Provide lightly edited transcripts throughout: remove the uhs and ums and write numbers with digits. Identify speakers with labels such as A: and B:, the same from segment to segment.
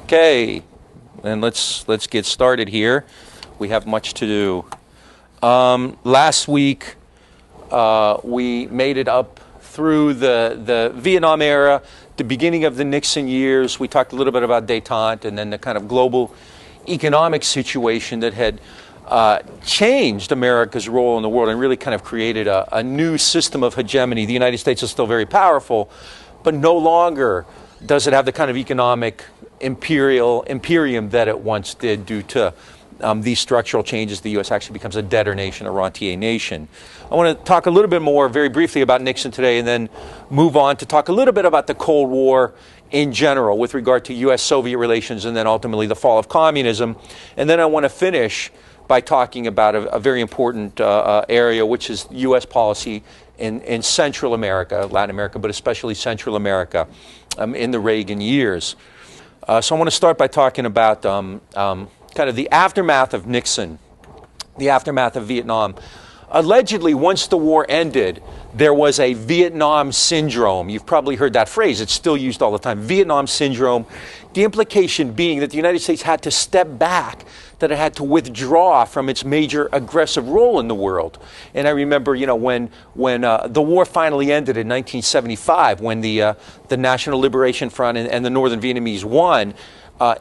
A: Okay, and let's get started here. We have much to do. Last week, we made it up through the Vietnam era, the beginning of the Nixon years. We talked a little bit about détente and then the kind of global economic situation that had changed America's role in the world and really kind of created a new system of hegemony. The United States is still very powerful, but no longer does it have the kind of economic imperium that it once did due to these structural changes. The U.S. actually becomes a debtor nation, a rentier nation. I want to talk a little bit more, very briefly, about Nixon today, and then move on to talk a little bit about the Cold War in general with regard to U.S.-Soviet relations, and then ultimately the fall of communism. And then I want to finish by talking about a very important area, which is U.S. policy in Central America, Latin America, but especially Central America in the Reagan years. So I want to start by talking about kind of the aftermath of Nixon, the aftermath of Vietnam. Allegedly, once the war ended, there was a Vietnam syndrome. You've probably heard that phrase. It's still used all the time. Vietnam syndrome. The implication being that the United States had to step back, that it had to withdraw from its major aggressive role in the world. And I remember, when the war finally ended in 1975, when the National Liberation Front and the Northern Vietnamese won,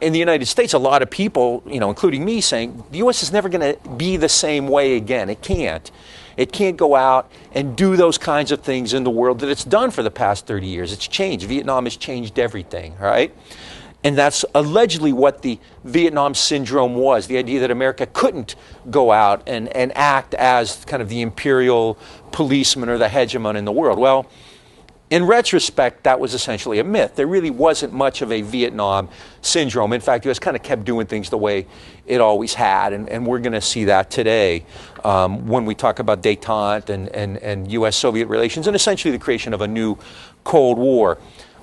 A: in the United States, a lot of people, including me, saying the U.S. is never going to be the same way again. It can't. It can't go out and do those kinds of things in the world that it's done for the past 30 years. It's changed. Vietnam has changed everything, right? And that's allegedly what the Vietnam syndrome was, the idea that America couldn't go out and act as kind of the imperial policeman or the hegemon in the world. Well, in retrospect, that was essentially a myth. There really wasn't much of a Vietnam syndrome. In fact, the U.S. kind of kept doing things the way it always had, and we're going to see that today when we talk about détente and U.S.-Soviet relations and essentially the creation of a new Cold War.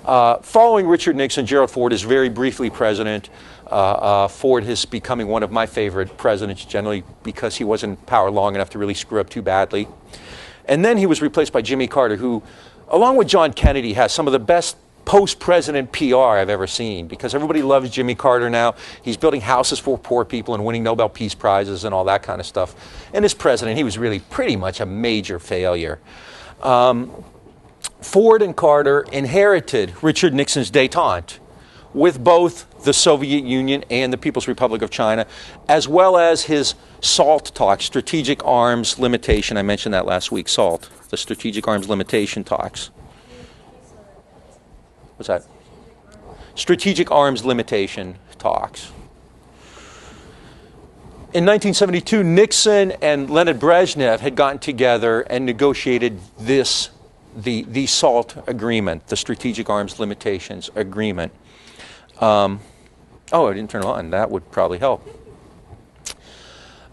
A: Following Richard Nixon, Gerald Ford is very briefly president. Ford is becoming one of my favorite presidents, generally because he wasn't in power long enough to really screw up too badly. And then he was replaced by Jimmy Carter, who, along with John Kennedy, has some of the best post-president PR I've ever seen, because everybody loves Jimmy Carter now. He's building houses for poor people and winning Nobel Peace Prizes and all that kind of stuff. And as president, he was really pretty much a major failure. Ford and Carter inherited Richard Nixon's détente with both the Soviet Union and the People's Republic of China, as well as his SALT talks, Strategic Arms Limitation. I mentioned that last week, SALT, the Strategic Arms Limitation talks. What's that? Strategic Arms Limitation talks. In 1972, Nixon and Leonid Brezhnev had gotten together and negotiated the SALT agreement, the Strategic Arms Limitations Agreement. I didn't turn it on. That would probably help.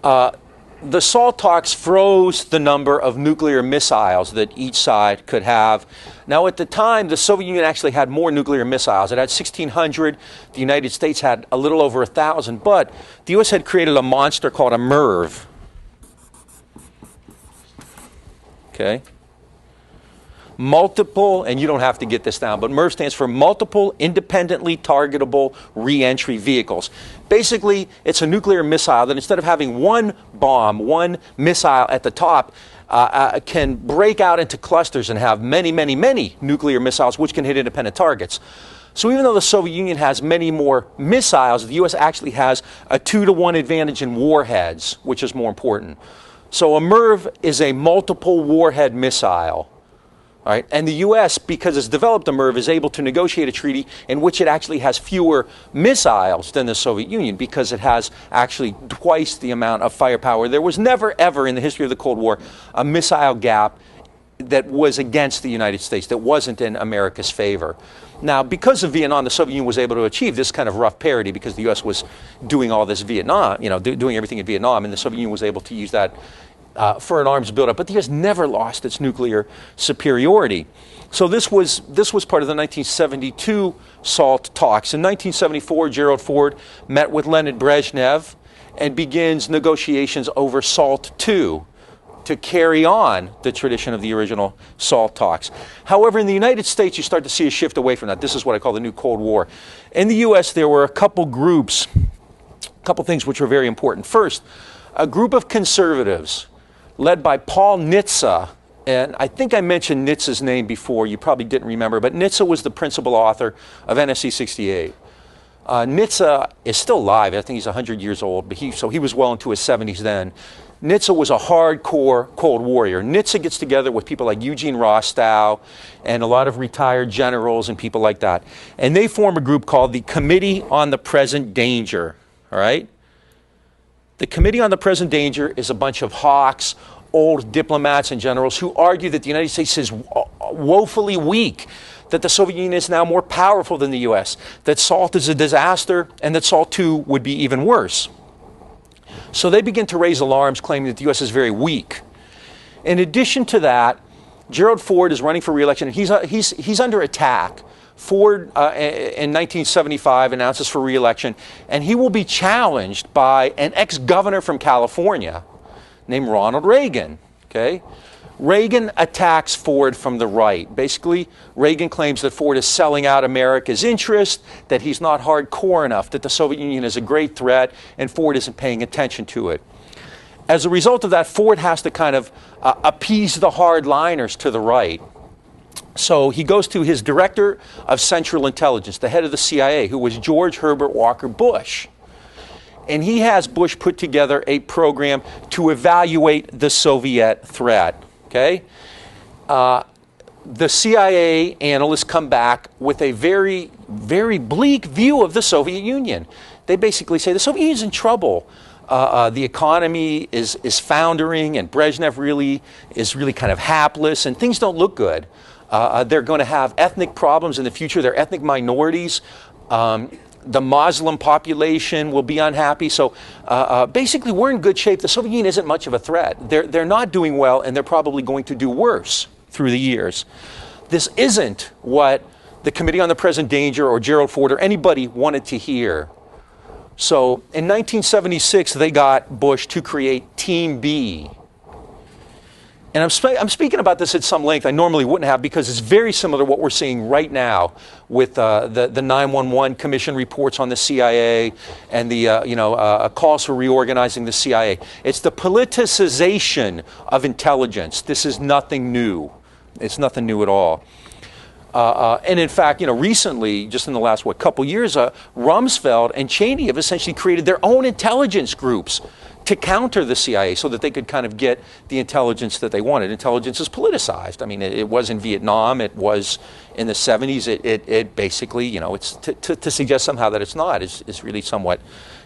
A: The SALT talks froze the number of nuclear missiles that each side could have. Now, at the time, the Soviet Union actually had more nuclear missiles. It had 1,600. The United States had a little over 1,000. But the U.S. had created a monster called a MIRV. Okay? Multiple, and you don't have to get this down, but MIRV stands for Multiple Independently Targetable Reentry Vehicles. Basically, it's a nuclear missile that instead of having one bomb, one missile at the top, can break out into clusters and have many, many, many nuclear missiles which can hit independent targets. So even though the Soviet Union has many more missiles, the U.S. actually has a 2-to-1 advantage in warheads, which is more important. So a MIRV is a multiple warhead missile. All right. And the U.S., because it's developed a MIRV, is able to negotiate a treaty in which it actually has fewer missiles than the Soviet Union, because it has actually twice the amount of firepower. There was never, ever in the history of the Cold War a missile gap that was against the United States, that wasn't in America's favor. Now, because of Vietnam, the Soviet Union was able to achieve this kind of rough parity because the U.S. was doing all this Vietnam, doing everything in Vietnam, and the Soviet Union was able to use that for an arms buildup, but the U.S. never lost its nuclear superiority. So this was part of the 1972 SALT talks. In 1974, Gerald Ford met with Leonid Brezhnev and begins negotiations over SALT II, to carry on the tradition of the original SALT talks. However, in the United States, you start to see a shift away from that. This is what I call the new Cold War. In the U.S., there were a couple groups, a couple things which were very important. First, a group of conservatives led by Paul Nitze, and I think I mentioned Nitze's name before, you probably didn't remember, but Nitze was the principal author of NSC 68. Nitze is still alive. I think he's 100 years old, but so he was well into his 70s then. Nitze was a hardcore Cold Warrior. Nitze gets together with people like Eugene Rostow and a lot of retired generals and people like that. And they form a group called the Committee on the Present Danger, all right? The Committee on the Present Danger is a bunch of hawks, old diplomats and generals who argue that the United States is woefully weak, that the Soviet Union is now more powerful than the US, that SALT is a disaster, and that SALT II would be even worse. So they begin to raise alarms claiming that the US is very weak. In addition to that, Gerald Ford is running for re-election, and he's under attack. Ford in 1975 announces for re-election, and he will be challenged by an ex-governor from California named Ronald Reagan, okay? Reagan attacks Ford from the right. Basically, Reagan claims that Ford is selling out America's interest, that he's not hardcore enough, that the Soviet Union is a great threat, and Ford isn't paying attention to it. As a result of that, Ford has to kind of appease the hardliners to the right. So he goes to his director of Central Intelligence, the head of the CIA, who was George Herbert Walker Bush. And he has Bush put together a program to evaluate the Soviet threat. Okay? The CIA analysts come back with a very, very bleak view of the Soviet Union. They basically say the Soviet Union is in trouble. The economy is foundering, and Brezhnev is really kind of hapless, and things don't look good. They're going to have ethnic problems in the future. They're ethnic minorities. The Muslim population will be unhappy. So basically, we're in good shape. The Soviet Union isn't much of a threat. They're not doing well, and they're probably going to do worse through the years. This isn't what the Committee on the Present Danger or Gerald Ford or anybody wanted to hear. So in 1976, they got Bush to create Team B. And I'm speaking about this at some length. I normally wouldn't have, because it's very similar to what we're seeing right now with the 9/11 Commission reports on the CIA and the calls for reorganizing the CIA. It's the politicization of intelligence. This is nothing new. It's nothing new at all. And in fact, recently, just in the last couple years, Rumsfeld and Cheney have essentially created their own intelligence groups to counter the CIA, so that they could kind of get the intelligence that they wanted. Intelligence is politicized. I mean, it was in Vietnam, it was in the 70s. It basically, it's to suggest somehow that it's not is really somewhat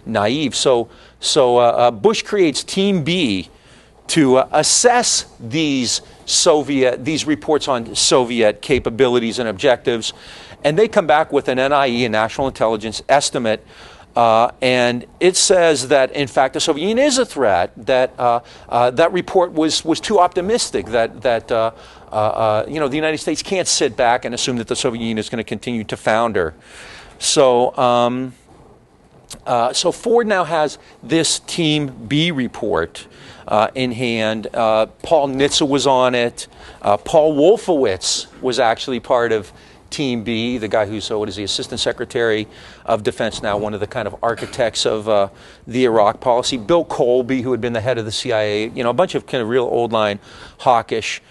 A: naive. So Bush creates Team B to assess these reports on Soviet capabilities and objectives, and they come back with an NIE, a national intelligence estimate. And it says that, in fact, the Soviet Union is a threat, that that report was too optimistic, that the United States can't sit back and assume that the Soviet Union is going to continue to founder. So Ford now has this Team B report in hand. Paul Nitze was on it. Paul Wolfowitz was actually part of Team B, the guy who's, the Assistant Secretary of Defense now, one of the kind of architects of the Iraq policy. Bill Colby, who had been the head of the CIA, a bunch of kind of real old-line hawkish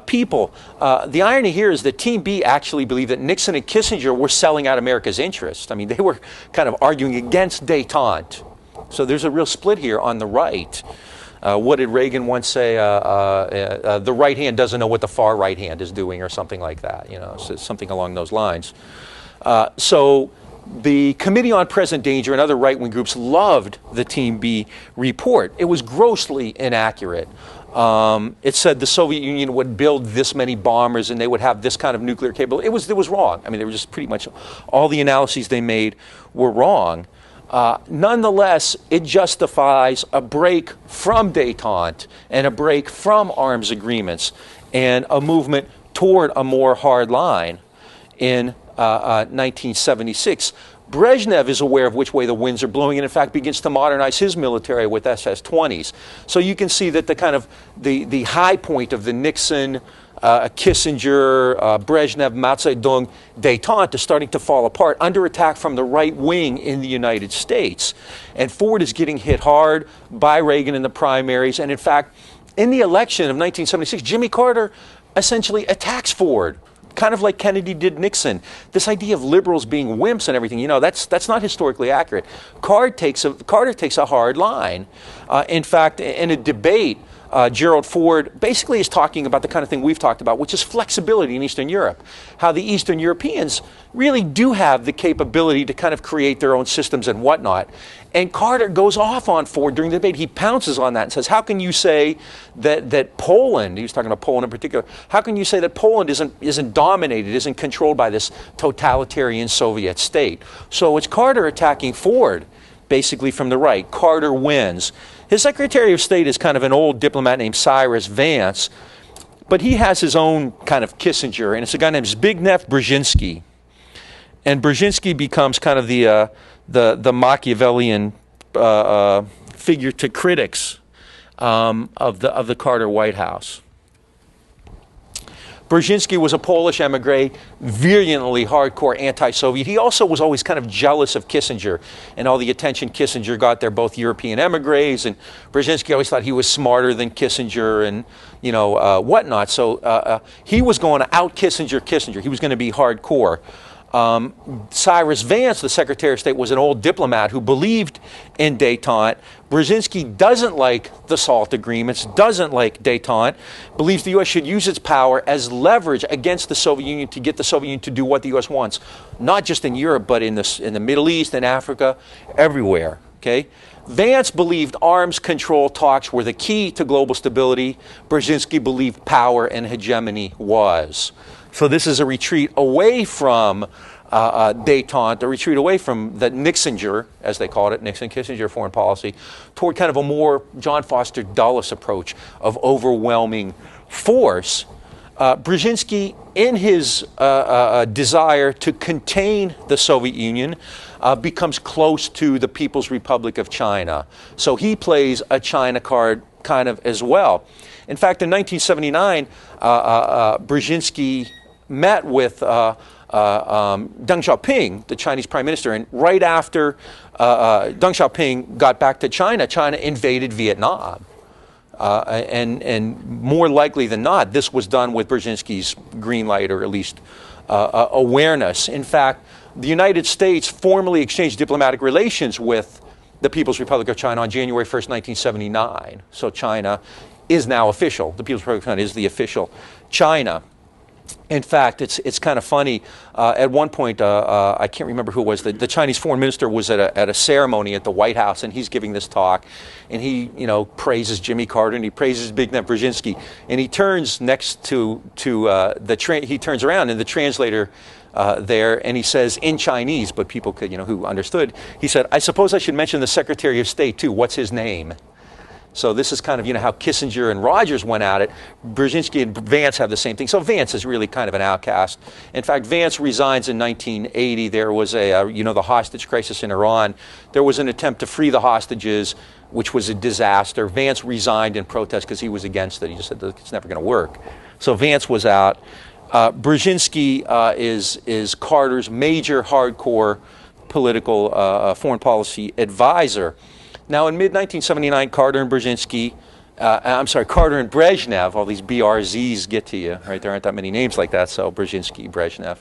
A: people. The irony here is that Team B actually believed that Nixon and Kissinger were selling out America's interest. I mean, they were kind of arguing against détente. So there's a real split here on the right. What did Reagan once say? The right hand doesn't know what the far right hand is doing, or something like that. So something along those lines. So the Committee on Present Danger and other right-wing groups loved the Team B report. It was grossly inaccurate. It said the Soviet Union would build this many bombers and they would have this kind of nuclear capability. It was wrong. I mean, they were just pretty much all the analyses they made were wrong. Nonetheless, it justifies a break from détente and a break from arms agreements and a movement toward a more hard line in 1976. Brezhnev is aware of which way the winds are blowing and in fact begins to modernize his military with SS-20s. So you can see that the kind of the high point of the Nixon, Kissinger, Brezhnev, Mao Zedong détente is starting to fall apart under attack from the right wing in the United States. And Ford is getting hit hard by Reagan in the primaries. And in fact, in the election of 1976, Jimmy Carter essentially attacks Ford, kind of like Kennedy did Nixon. This idea of liberals being wimps and everything, that's not historically accurate. Carter takes a hard line. In fact, in a debate, Gerald Ford basically is talking about the kind of thing we've talked about, which is flexibility in Eastern Europe. How the Eastern Europeans really do have the capability to kind of create their own systems and whatnot. And Carter goes off on Ford during the debate. He pounces on that and says, how can you say that Poland, he was talking about Poland in particular, how can you say that Poland isn't dominated, isn't controlled by this totalitarian Soviet state? So it's Carter attacking Ford, basically from the right. Carter wins. His Secretary of State is kind of an old diplomat named Cyrus Vance, but he has his own kind of Kissinger, and it's a guy named Zbigniew Brzezinski. And Brzezinski becomes kind of the Machiavellian figure to critics of the Carter White House. Brzezinski was a Polish emigre, virulently hardcore anti-Soviet. He also was always kind of jealous of Kissinger and all the attention Kissinger got. They're both European emigres, and Brzezinski always thought he was smarter than Kissinger and whatnot. So he was going to out Kissinger. He was going to be hardcore. Cyrus Vance, the Secretary of State, was an old diplomat who believed in détente. Brzezinski doesn't like the SALT agreements, doesn't like détente, believes the U.S. should use its power as leverage against the Soviet Union to get the Soviet Union to do what the U.S. wants, not just in Europe, but in the Middle East, in Africa, everywhere. Okay? Vance believed arms control talks were the key to global stability. Brzezinski believed power and hegemony was. So this is a retreat away from détente, a retreat away from the Nixinger, as they called it, Nixon-Kissinger foreign policy, toward kind of a more John Foster Dulles approach of overwhelming force. Brzezinski, in his desire to contain the Soviet Union, becomes close to the People's Republic of China. So he plays a China card kind of as well. In fact, in 1979, Brzezinski met with Deng Xiaoping, the Chinese prime minister, and right after Deng Xiaoping got back to China, China invaded Vietnam. And more likely than not, this was done with Brzezinski's green light, or at least awareness. In fact, the United States formally exchanged diplomatic relations with the People's Republic of China on January 1st, 1979. So China is now official. The People's Republic of China is the official China. In fact, it's kind of funny. At one point, I can't remember who it was. The Chinese foreign minister was at a ceremony at the White House, and he's giving this talk, and he praises Jimmy Carter and he praises Zbigniew Brzezinski, and he turns next to he turns around, and the translator there, and he says in Chinese, but people could who understood. He said, "I suppose I should mention the Secretary of State too. What's his name?" So this is kind of, how Kissinger and Rogers went at it. Brzezinski and Vance have the same thing. So Vance is really kind of an outcast. In fact, Vance resigns in 1980. There was the hostage crisis in Iran. There was an attempt to free the hostages, which was a disaster. Vance resigned in protest because he was against it. He just said it's never going to work. So Vance was out. Brzezinski is Carter's major hardcore political foreign policy advisor. Now, in mid-1979, Carter and Brzezinski, Carter and Brezhnev, all these BRZs get to you, right? There aren't that many names like that, so Brzezinski, Brezhnev.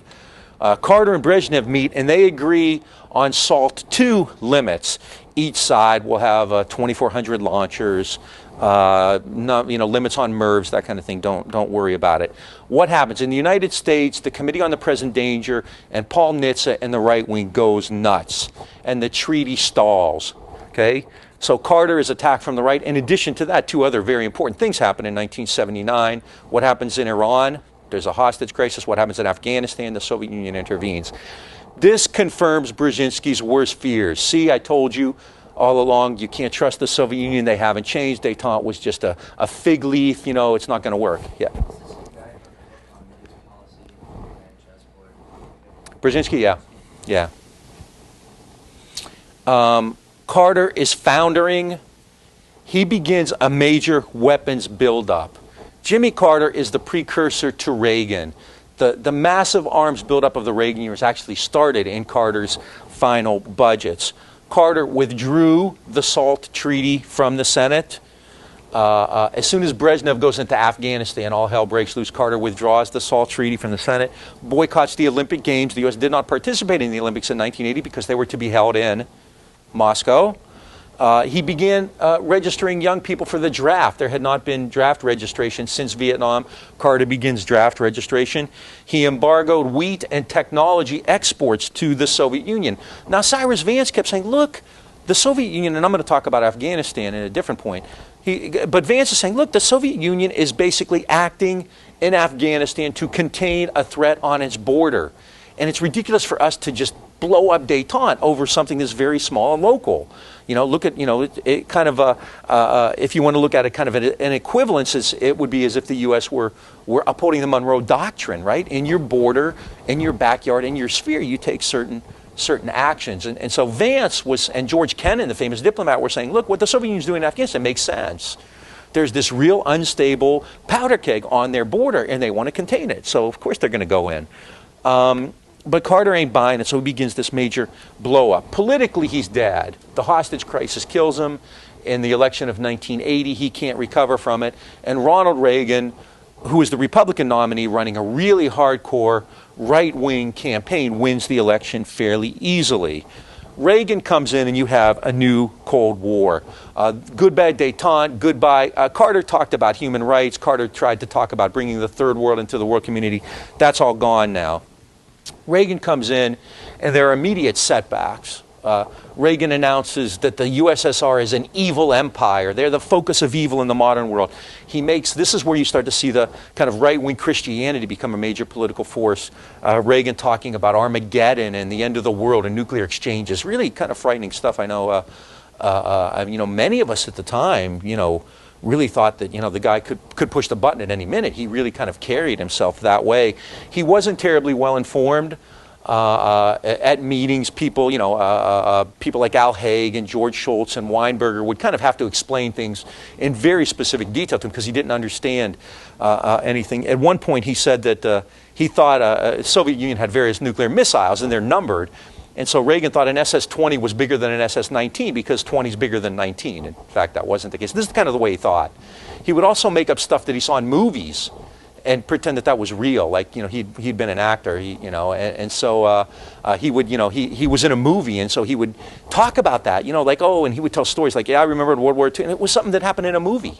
A: Carter and Brezhnev meet, and they agree on SALT II limits. Each side will have 2,400 launchers, limits on MIRVs, that kind of thing. Don't worry about it. What happens? In the United States, the Committee on the Present Danger and Paul Nitze and the right wing goes nuts, and the treaty stalls. Okay, so Carter is attacked from the right. In addition to that, two other very important things happen in 1979. What happens in Iran? There's a hostage crisis. What happens in Afghanistan? The Soviet Union intervenes. This confirms Brzezinski's worst fears. See, I told you all along, you can't trust the Soviet Union. They haven't changed. Détente was just a fig leaf. It's not going to work. Yeah. Brzezinski, yeah. Carter is foundering. He begins a major weapons buildup. Jimmy Carter is the precursor to Reagan. The massive arms buildup of the Reagan years actually started in Carter's final budgets. Carter withdrew the SALT treaty from the Senate. As soon as Brezhnev goes into Afghanistan, all hell breaks loose. Carter withdraws the SALT treaty from the Senate, boycotts the Olympic Games. The U.S. did not participate in the Olympics in 1980 because they were to be held in Moscow. He began registering young people for the draft. There had not been draft registration since Vietnam. Carter begins draft registration. He embargoed wheat and technology exports to the Soviet Union. Now, Cyrus Vance kept saying, look, the Soviet Union, and I'm going to talk about Afghanistan at a different point, but Vance is saying, look, the Soviet Union is basically acting in Afghanistan to contain a threat on its border. And it's ridiculous for us to just blow up détente over something that's very small and local. Look at, it kind of, if you want to look at it kind of an equivalence, it would be as if the U.S. were upholding the Monroe Doctrine, right? In your border, in your backyard, in your sphere, you take certain actions. And so Vance and George Kennan, the famous diplomat, were saying, look, what the Soviet Union is doing in Afghanistan makes sense. There's this real unstable powder keg on their border, and they want to contain it. So, of course, they're going to go in. But Carter ain't buying it, so he begins this major blow-up. Politically, he's dead. The hostage crisis kills him. In the election of 1980, he can't recover from it. And Ronald Reagan, who is the Republican nominee running a really hardcore right-wing campaign, wins the election fairly easily. Reagan comes in and you have a new Cold War. Goodbye détente, goodbye. Carter talked about human rights. Carter tried to talk about bringing the third world into the world community. That's all gone now. Reagan comes in, and there are immediate setbacks. Reagan announces that the USSR is an evil empire. They're the focus of evil in the modern world. This is where you start to see the kind of right-wing Christianity become a major political force. Reagan talking about Armageddon and the end of the world and nuclear exchanges. Really kind of frightening stuff. I know, many of us at the time, really thought that, the guy could push the button at any minute. He really kind of carried himself that way. He wasn't terribly well informed. At meetings, people, people like Al Haig and George Shultz and Weinberger would kind of have to explain things in very specific detail to him because he didn't understand anything. At one point, he said that he thought the Soviet Union had various nuclear missiles, and they're numbered. And so Reagan thought an SS-20 was bigger than an SS-19 because 20 is bigger than 19. In fact, that wasn't the case. This is kind of the way he thought. He would also make up stuff that he saw in movies and pretend that was real. Like, he'd been an actor, so he would, he was in a movie, and so he would talk about that, and he would tell stories like, yeah, I remember in World War II, and it was something that happened in a movie.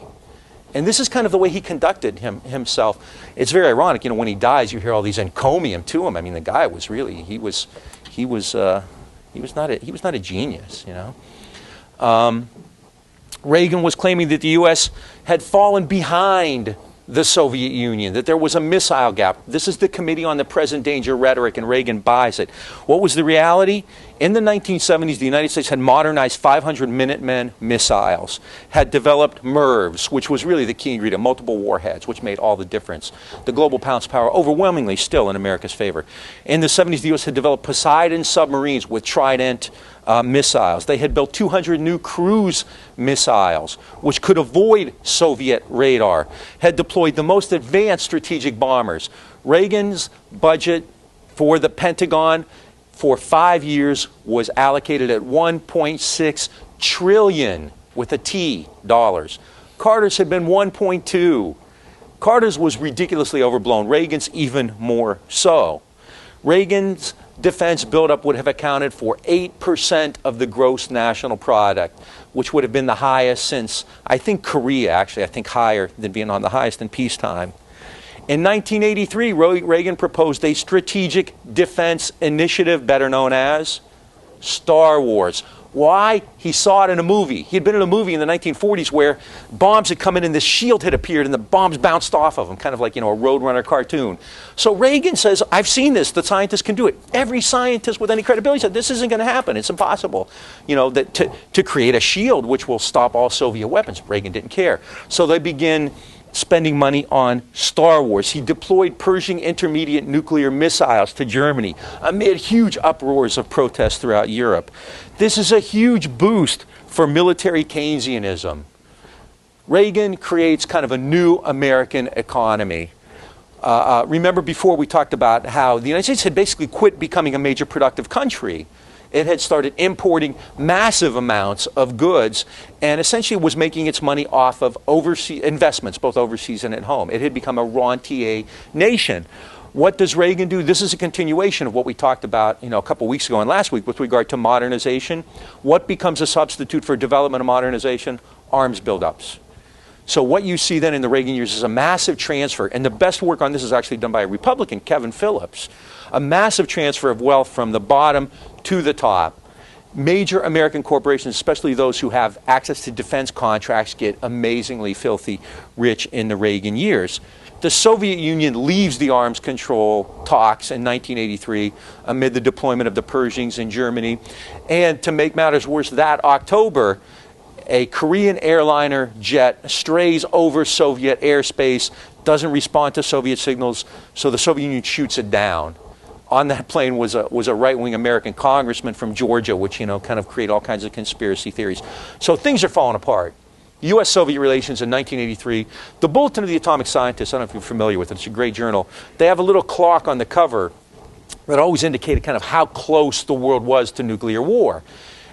A: And this is kind of the way he conducted himself. It's very ironic, when he dies, you hear all these encomium to him. I mean, the guy was really, he was not a genius, Reagan was claiming that the U.S. had fallen behind the Soviet Union, that there was a missile gap. This is the Committee on the Present Danger rhetoric, and Reagan buys it. What was the reality? In the 1970s, the United States had modernized 500 Minutemen missiles, had developed MIRVs, which was really the key ingredient, multiple warheads, which made all the difference. The global pounce power overwhelmingly still in America's favor. In the 70s, the U.S. had developed Poseidon submarines with Trident missiles. They had built 200 new cruise missiles, which could avoid Soviet radar, had deployed the most advanced strategic bombers. Reagan's budget for the Pentagon for 5 years was allocated at $1.6 trillion with a T dollars. Carter's had been 1.2. Carter's was ridiculously overblown. Reagan's even more so. Reagan's defense buildup would have accounted for 8% of the gross national product, which would have been the highest since, I think, Korea, actually. I think higher than Vietnam, the highest in peacetime. In 1983, Reagan proposed a strategic defense initiative, better known as Star Wars. Why? He saw it in a movie. He had been in a movie in the 1940s where bombs had come in and this shield had appeared and the bombs bounced off of him, kind of like, a Roadrunner cartoon. So Reagan says, I've seen this. The scientists can do it. Every scientist with any credibility said, this isn't going to happen. It's impossible. To create a shield which will stop all Soviet weapons. Reagan didn't care. So they begin spending money on Star Wars. He deployed Pershing intermediate nuclear missiles to Germany amid huge uproars of protest throughout Europe. This is a huge boost for military Keynesianism. Reagan creates kind of a new American economy. Remember before we talked about how the United States had basically quit becoming a major productive country. It had started importing massive amounts of goods and essentially was making its money off of overseas investments, both overseas and at home. It had become a rentier nation. What does Reagan do? This is a continuation of what we talked about, a couple weeks ago and last week with regard to modernization. What becomes a substitute for development and modernization? Arms buildups. So what you see then in the Reagan years is a massive transfer, and the best work on this is actually done by a Republican, Kevin Phillips. A massive transfer of wealth from the bottom to the top. Major American corporations, especially those who have access to defense contracts, get amazingly filthy rich in the Reagan years. The Soviet Union leaves the arms control talks in 1983 amid the deployment of the Pershings in Germany. And to make matters worse, that October, a Korean airliner jet strays over Soviet airspace, doesn't respond to Soviet signals, so the Soviet Union shoots it down. On that plane was a right-wing American congressman from Georgia, which, kind of create all kinds of conspiracy theories. So things are falling apart. U.S.-Soviet relations in 1983. The Bulletin of the Atomic Scientists, I don't know if you're familiar with it, it's a great journal. They have a little clock on the cover that always indicated kind of how close the world was to nuclear war.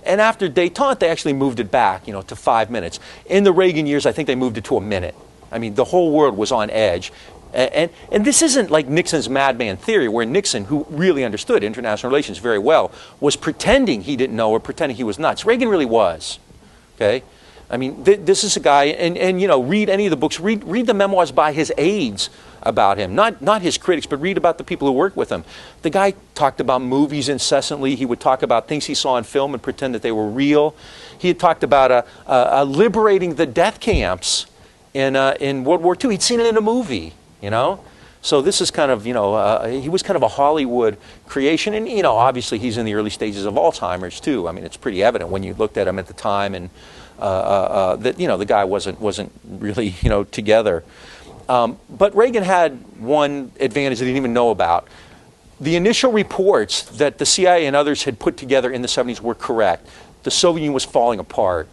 A: And after détente, they actually moved it back, to 5 minutes. In the Reagan years, I think they moved it to a minute. I mean, the whole world was on edge. And this isn't like Nixon's madman theory, where Nixon, who really understood international relations very well, was pretending he didn't know or pretending he was nuts. Reagan really was, okay? I mean, this is a guy, and read any of the books, read the memoirs by his aides about him, not his critics, but read about the people who worked with him. The guy talked about movies incessantly. He would talk about things he saw in film and pretend that they were real. He had talked about liberating the death camps in World War II. He'd seen it in a movie, So this is kind of, he was kind of a Hollywood creation. And, obviously he's in the early stages of Alzheimer's too. I mean, it's pretty evident when you looked at him at the time and that, the guy wasn't really, together. But Reagan had one advantage that he didn't even know about. The initial reports that the CIA and others had put together in the 70s were correct. The Soviet Union was falling apart.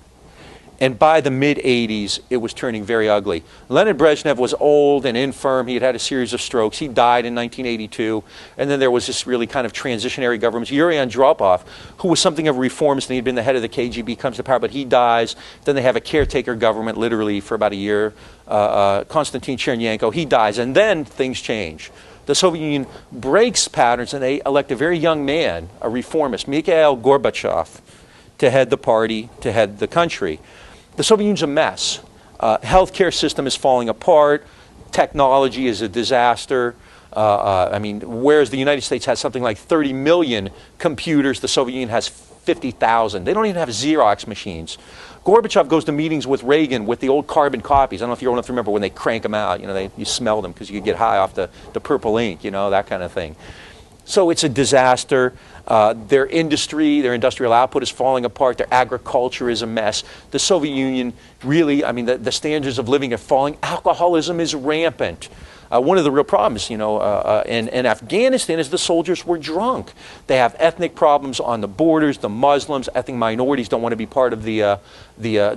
A: And by the mid-80s, it was turning very ugly. Leonid Brezhnev was old and infirm. He had had a series of strokes. He died in 1982. And then there was this really kind of transitionary government. Yuri Andropov, who was something of a reformist, and he'd been the head of the KGB, comes to power, but he dies. Then they have a caretaker government, literally, for about a year. Konstantin Chernenko, he dies. And then things change. The Soviet Union breaks patterns, and they elect a very young man, a reformist, Mikhail Gorbachev, to head the party, to head the country. The Soviet Union's a mess. Healthcare system is falling apart. Technology is a disaster. Whereas the United States has something like 30 million computers, the Soviet Union has 50,000. They don't even have Xerox machines. Gorbachev goes to meetings with Reagan with the old carbon copies. I don't know if you're old enough to remember when they crank them out. You smell them because you could get high off the purple ink, that kind of thing. So it's a disaster. Their industry, their industrial output is falling apart. Their agriculture is a mess. The Soviet Union really, the standards of living are falling. Alcoholism is rampant. One of the real problems, in Afghanistan is the soldiers were drunk. They have ethnic problems on the borders. The Muslims, ethnic minorities don't want to be part of the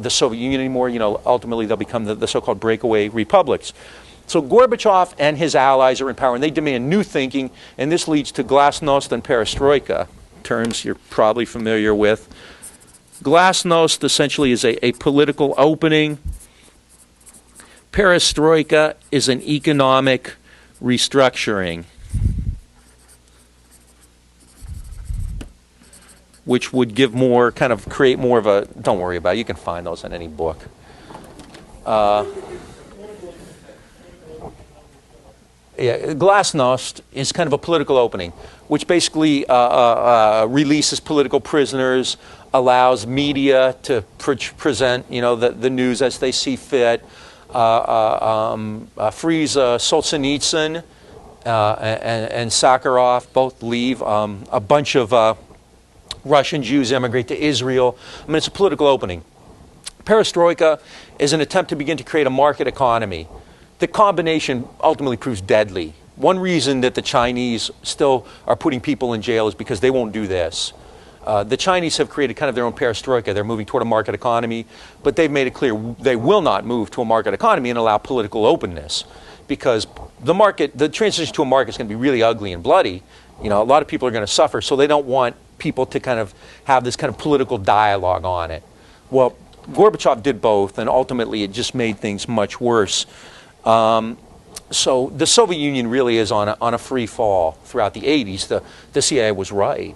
A: Soviet Union anymore. Ultimately they'll become the so-called breakaway republics. So Gorbachev and his allies are in power, and they demand new thinking, and this leads to glasnost and perestroika, terms you're probably familiar with. Glasnost essentially is a political opening. Perestroika is an economic restructuring, which would give more, kind of create more of a, don't worry about it, you can find those in any book. Glasnost is kind of a political opening, which basically releases political prisoners, allows media to present, the news as they see fit, frees Solzhenitsyn and Sakharov, both leave. A bunch of Russian Jews emigrate to Israel. It's a political opening. Perestroika is an attempt to begin to create a market economy. the combination ultimately proves deadly. One reason that the Chinese still are putting people in jail is because they won't do this. The Chinese have created kind of their own perestroika. They're moving toward a market economy, but they've made it clear they will not move to a market economy and allow political openness, because the transition to a market is going to be really ugly and bloody. A lot of people are going to suffer, so they don't want people to kind of have this kind of political dialogue on it. Well, Gorbachev did both, and ultimately it just made things much worse. So the Soviet Union really is on a free fall throughout the 80s. The CIA was right.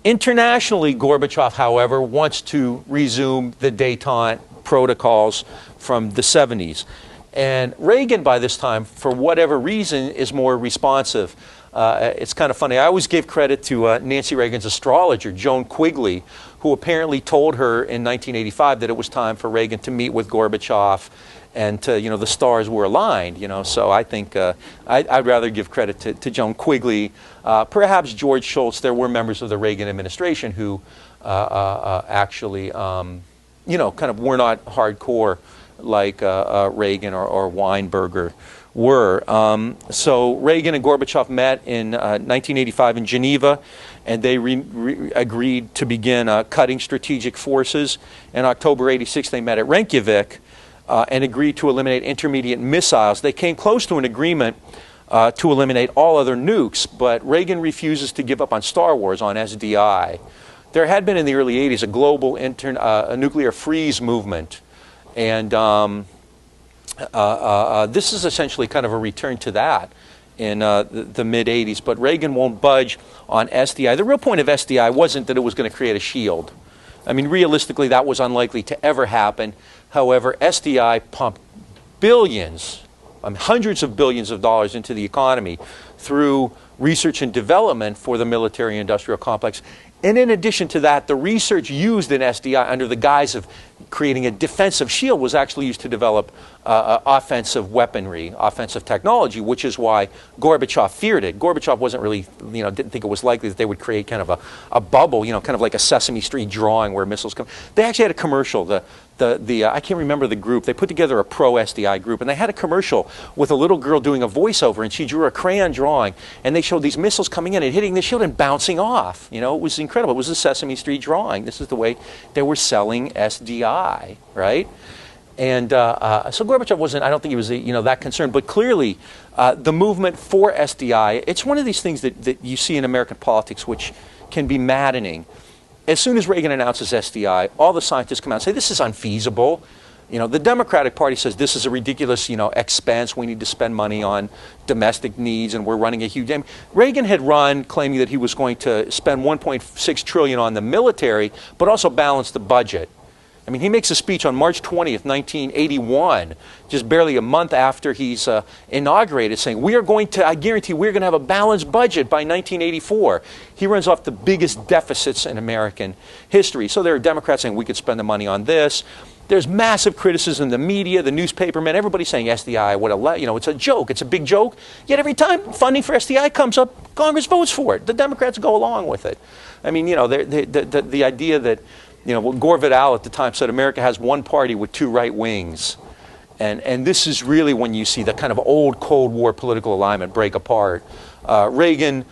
A: Internationally, Gorbachev, however, wants to resume the détente protocols from the 70s. And Reagan, by this time, for whatever reason, is more responsive. It's kind of funny. I always give credit to Nancy Reagan's astrologer, Joan Quigley, who apparently told her in 1985 that it was time for Reagan to meet with Gorbachev, and the stars were aligned. So I think I'd rather give credit to Joan Quigley. Perhaps George Shultz. There were members of the Reagan administration who actually, kind of were not hardcore like Reagan or Weinberger were. So Reagan and Gorbachev met in 1985 in Geneva, and they agreed to begin cutting strategic forces. In October '86, they met at Reykjavik and agreed to eliminate intermediate missiles. They came close to an agreement to eliminate all other nukes, but Reagan refuses to give up on Star Wars, on SDI. There had been in the early '80s a global a nuclear freeze movement, and this is essentially kind of a return to that in the mid-'80s, but Reagan won't budge on SDI. The real point of SDI wasn't that it was going to create a shield. I mean, realistically, that was unlikely to ever happen. However, SDI pumped billions, hundreds of billions of dollars into the economy through research and development for the military-industrial complex. And in addition to that, the research used in SDI under the guise of creating a defensive shield was actually used to develop offensive weaponry, offensive technology, which is why Gorbachev feared it. Gorbachev wasn't really, didn't think it was likely that they would create kind of a bubble, kind of like a Sesame Street drawing where missiles come. They actually had a commercial. I can't remember the group. They put together a pro-SDI group, and they had a commercial with a little girl doing a voiceover, and she drew a crayon drawing, and they showed these missiles coming in and hitting the shield and bouncing off. It was incredible. It was a Sesame Street drawing. This is the way they were selling SDI, right? And so Gorbachev wasn't, I don't think he was, that concerned, but clearly the movement for SDI, it's one of these things that you see in American politics which can be maddening. As soon as Reagan announces SDI, all the scientists come out and say, this is unfeasible. The Democratic Party says this is a ridiculous, expense. We need to spend money on domestic needs, and we're running a huge... Reagan had run claiming that he was going to spend $1.6 trillion on the military, but also balance the budget. I mean, he makes a speech on March 20th, 1981, just barely a month after he's inaugurated, saying, I guarantee we're going to have a balanced budget by 1984. He runs off the biggest deficits in American history. So there are Democrats saying we could spend the money on this. There's massive criticism in the media, the newspapermen, everybody's saying SDI, it's a joke, it's a big joke. Yet every time funding for SDI comes up, Congress votes for it. The Democrats go along with it. I mean, the idea that, Gore Vidal at the time said America has one party with two right wings. And this is really when you see the kind of old Cold War political alignment break apart. Reagan,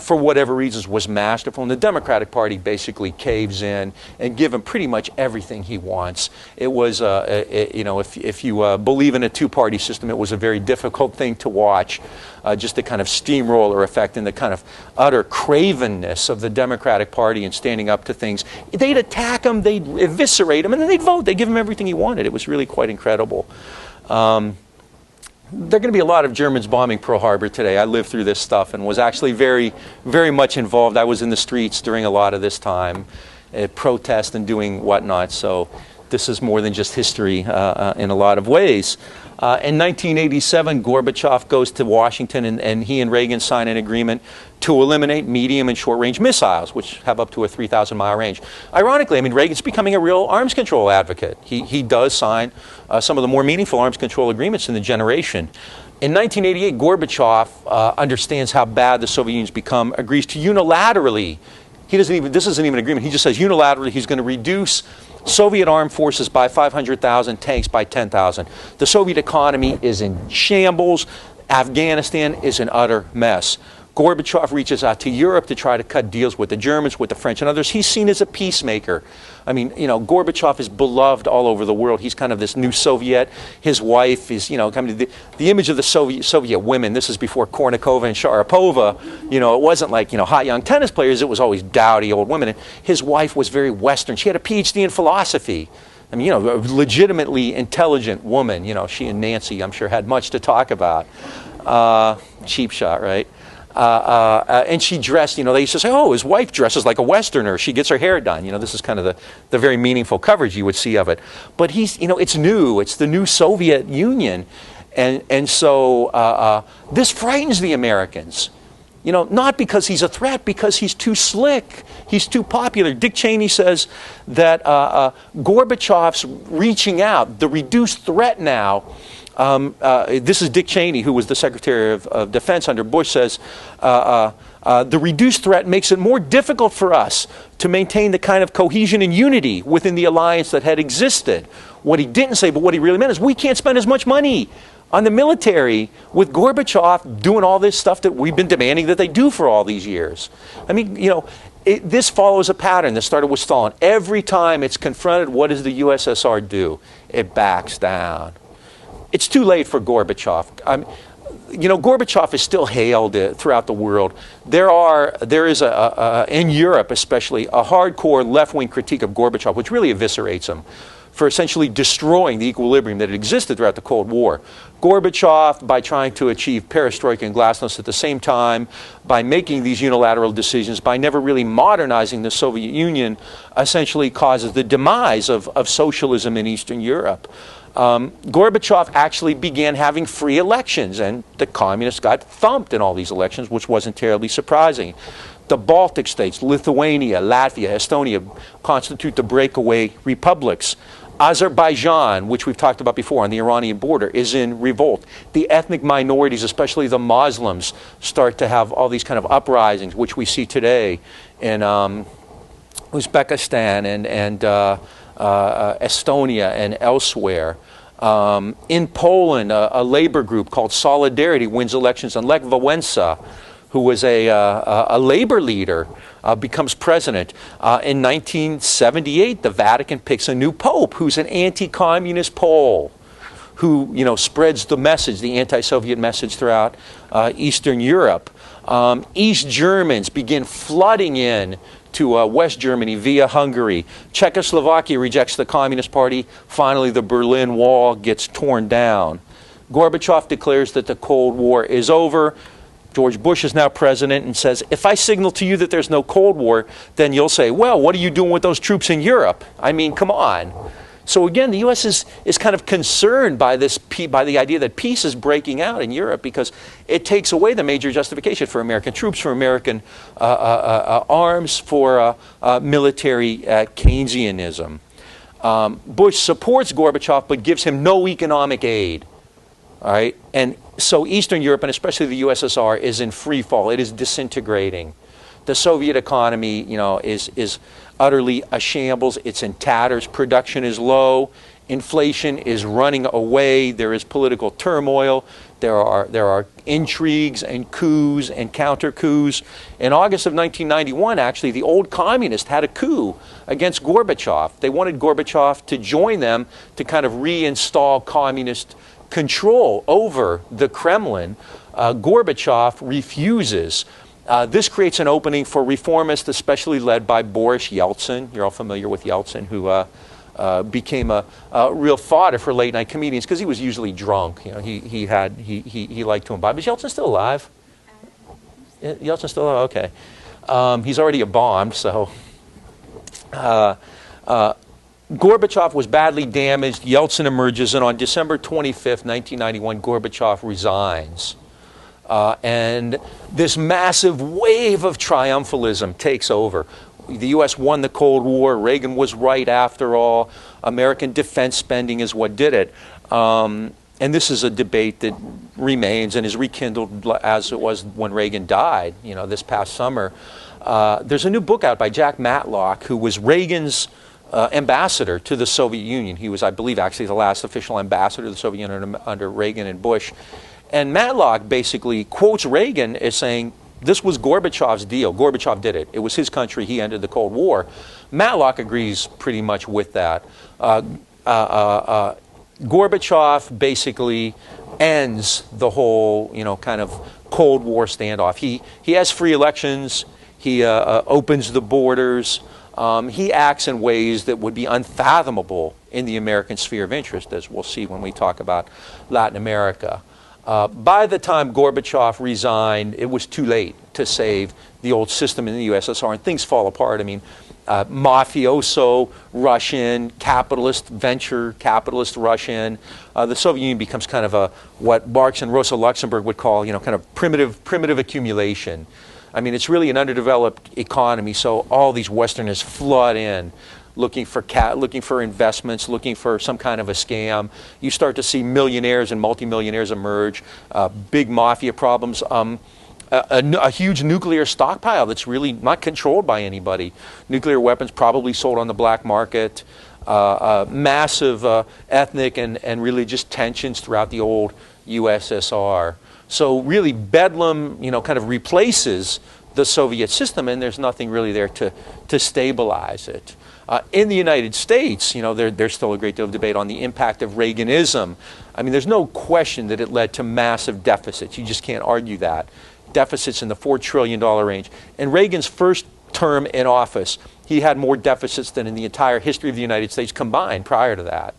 A: for whatever reasons, was masterful, and the Democratic Party basically caves in and give him pretty much everything he wants. It was, if you believe in a two-party system, it was a very difficult thing to watch, just the kind of steamroller effect and the kind of utter cravenness of the Democratic Party in standing up to things. They'd attack him, they'd eviscerate him, and then they'd vote. They'd give him everything he wanted. It was really quite incredible. There are going to be a lot of Germans bombing Pearl Harbor today. I lived through this stuff and was actually very, very much involved. I was in the streets during a lot of this time, protest and doing whatnot. So this is more than just history in a lot of ways. In 1987, Gorbachev goes to Washington, and he and Reagan sign an agreement to eliminate medium and short-range missiles, which have up to a 3,000-mile range. Ironically, I mean, Reagan's becoming a real arms control advocate. He does sign some of the more meaningful arms control agreements in the generation. In 1988, Gorbachev understands how bad the Soviet Union's become, agrees to unilaterally. This isn't even an agreement. He just says unilaterally he's going to reduce Soviet armed forces by 500,000, tanks by 10,000. The Soviet economy is in shambles. Afghanistan is an utter mess. Gorbachev reaches out to Europe to try to cut deals with the Germans, with the French and others. He's seen as a peacemaker. I mean, you know, Gorbachev is beloved all over the world. He's kind of this new Soviet. His wife is, you know, kind of the image of the Soviet women. This is before Kornikova and Sharapova. You know, it wasn't like, you know, hot young tennis players. It was always dowdy old women. And his wife was very Western. She had a PhD in philosophy. I mean, you know, a legitimately intelligent woman. You know, she and Nancy, I'm sure, had much to talk about. Cheap shot, right? And she dressed, you know, they used to say, oh, his wife dresses like a Westerner. She gets her hair done. You know, this is kind of the very meaningful coverage you would see of it. But he's, you know, it's new. It's the new Soviet Union. And so this frightens the Americans. You know, not because he's a threat, because he's too slick. He's too popular. Dick Cheney says that Gorbachev's reaching out, the reduced threat now. This is Dick Cheney, who was the Secretary of Defense under Bush, says, the reduced threat makes it more difficult for us to maintain the kind of cohesion and unity within the alliance that had existed. What he didn't say, but what he really meant is we can't spend as much money on the military with Gorbachev doing all this stuff that we've been demanding that they do for all these years. I mean, you know, this follows a pattern that started with Stalin. Every time it's confronted, what does the USSR do? It backs down. It's too late for Gorbachev. You know, Gorbachev is still hailed throughout the world. There is in Europe especially, a hardcore left-wing critique of Gorbachev, which really eviscerates him, for essentially destroying the equilibrium that existed throughout the Cold War. Gorbachev, by trying to achieve perestroika and glasnost at the same time, by making these unilateral decisions, by never really modernizing the Soviet Union, essentially causes the demise of socialism in Eastern Europe. Gorbachev actually began having free elections, and the communists got thumped in all these elections, which wasn't terribly surprising. The Baltic states, Lithuania, Latvia, Estonia, constitute the breakaway republics. Azerbaijan, which we've talked about before on the Iranian border, is in revolt. The ethnic minorities, especially the Muslims, start to have all these kind of uprisings, which we see today in Uzbekistan and Estonia and elsewhere. In Poland, a labor group called Solidarity wins elections, and Lech Wałęsa, who was a labor leader, becomes president. In 1978, the Vatican picks a new pope who's an anti-communist Pole, who, you know, spreads the message, the anti-Soviet message throughout Eastern Europe. East Germans begin flooding in to West Germany via Hungary. Czechoslovakia rejects the Communist Party. Finally, the Berlin Wall gets torn down. Gorbachev declares that the Cold War is over. George Bush is now president and says, if I signal to you that there's no Cold War, then you'll say, well, what are you doing with those troops in Europe? I mean, come on. So again, the U.S. is kind of concerned by the idea that peace is breaking out in Europe, because it takes away the major justification for American troops, for American arms, for military Keynesianism. Bush supports Gorbachev but gives him no economic aid. All right? And so Eastern Europe, and especially the USSR, is in free fall. It is disintegrating. The Soviet economy, you know, is utterly a shambles. It's in tatters. Production is low. Inflation is running away. There is political turmoil. There are intrigues and coups and counter coups. In August of 1991, actually, the old communists had a coup against Gorbachev. They wanted Gorbachev to join them to kind of reinstall communist control over the Kremlin. Gorbachev refuses. This creates an opening for reformists, especially led by Boris Yeltsin. You're all familiar with Yeltsin, who became a real fodder for late-night comedians because he was usually drunk. You know, he liked to imbibe. Is Yeltsin still alive? Yeltsin's still alive? Okay. He's already a bomb, so. Gorbachev was badly damaged. Yeltsin emerges, and on December 25th, 1991, Gorbachev resigns. And this massive wave of triumphalism takes over. The U.S. won the Cold War. Reagan was right after all. American defense spending is what did it. And this is a debate that remains and is rekindled as it was when Reagan died, you know, this past summer. There's a new book out by Jack Matlock, who was Reagan's ambassador to the Soviet Union. He was, I believe, actually the last official ambassador to the Soviet Union under Reagan and Bush. And Matlock basically quotes Reagan as saying, this was Gorbachev's deal. Gorbachev did it. It was his country. He ended the Cold War. Matlock agrees pretty much with that. Gorbachev basically ends the whole, kind of Cold War standoff. He has free elections. He opens the borders. He acts in ways that would be unfathomable in the American sphere of interest, as we'll see when we talk about Latin America. By the time Gorbachev resigned, it was too late to save the old system in the USSR, and things fall apart. I mean, mafioso Russian, capitalist, venture capitalist Russian. The Soviet Union becomes kind of what Marx and Rosa Luxemburg would call, kind of primitive accumulation. I mean, it's really an underdeveloped economy, so all these Westerners flood in, looking for investments, looking for some kind of a scam. You start to see millionaires and multimillionaires emerge, big mafia problems, a huge nuclear stockpile that's really not controlled by anybody. Nuclear weapons probably sold on the black market, massive ethnic and religious tensions throughout the old USSR. So really Bedlam, kind of replaces the Soviet system, and there's nothing really there to stabilize it. In the United States, there's still a great deal of debate on the impact of Reaganism. I mean, there's no question that it led to massive deficits. You just can't argue that. Deficits in the $4 trillion range. In Reagan's first term in office, he had more deficits than in the entire history of the United States combined prior to that.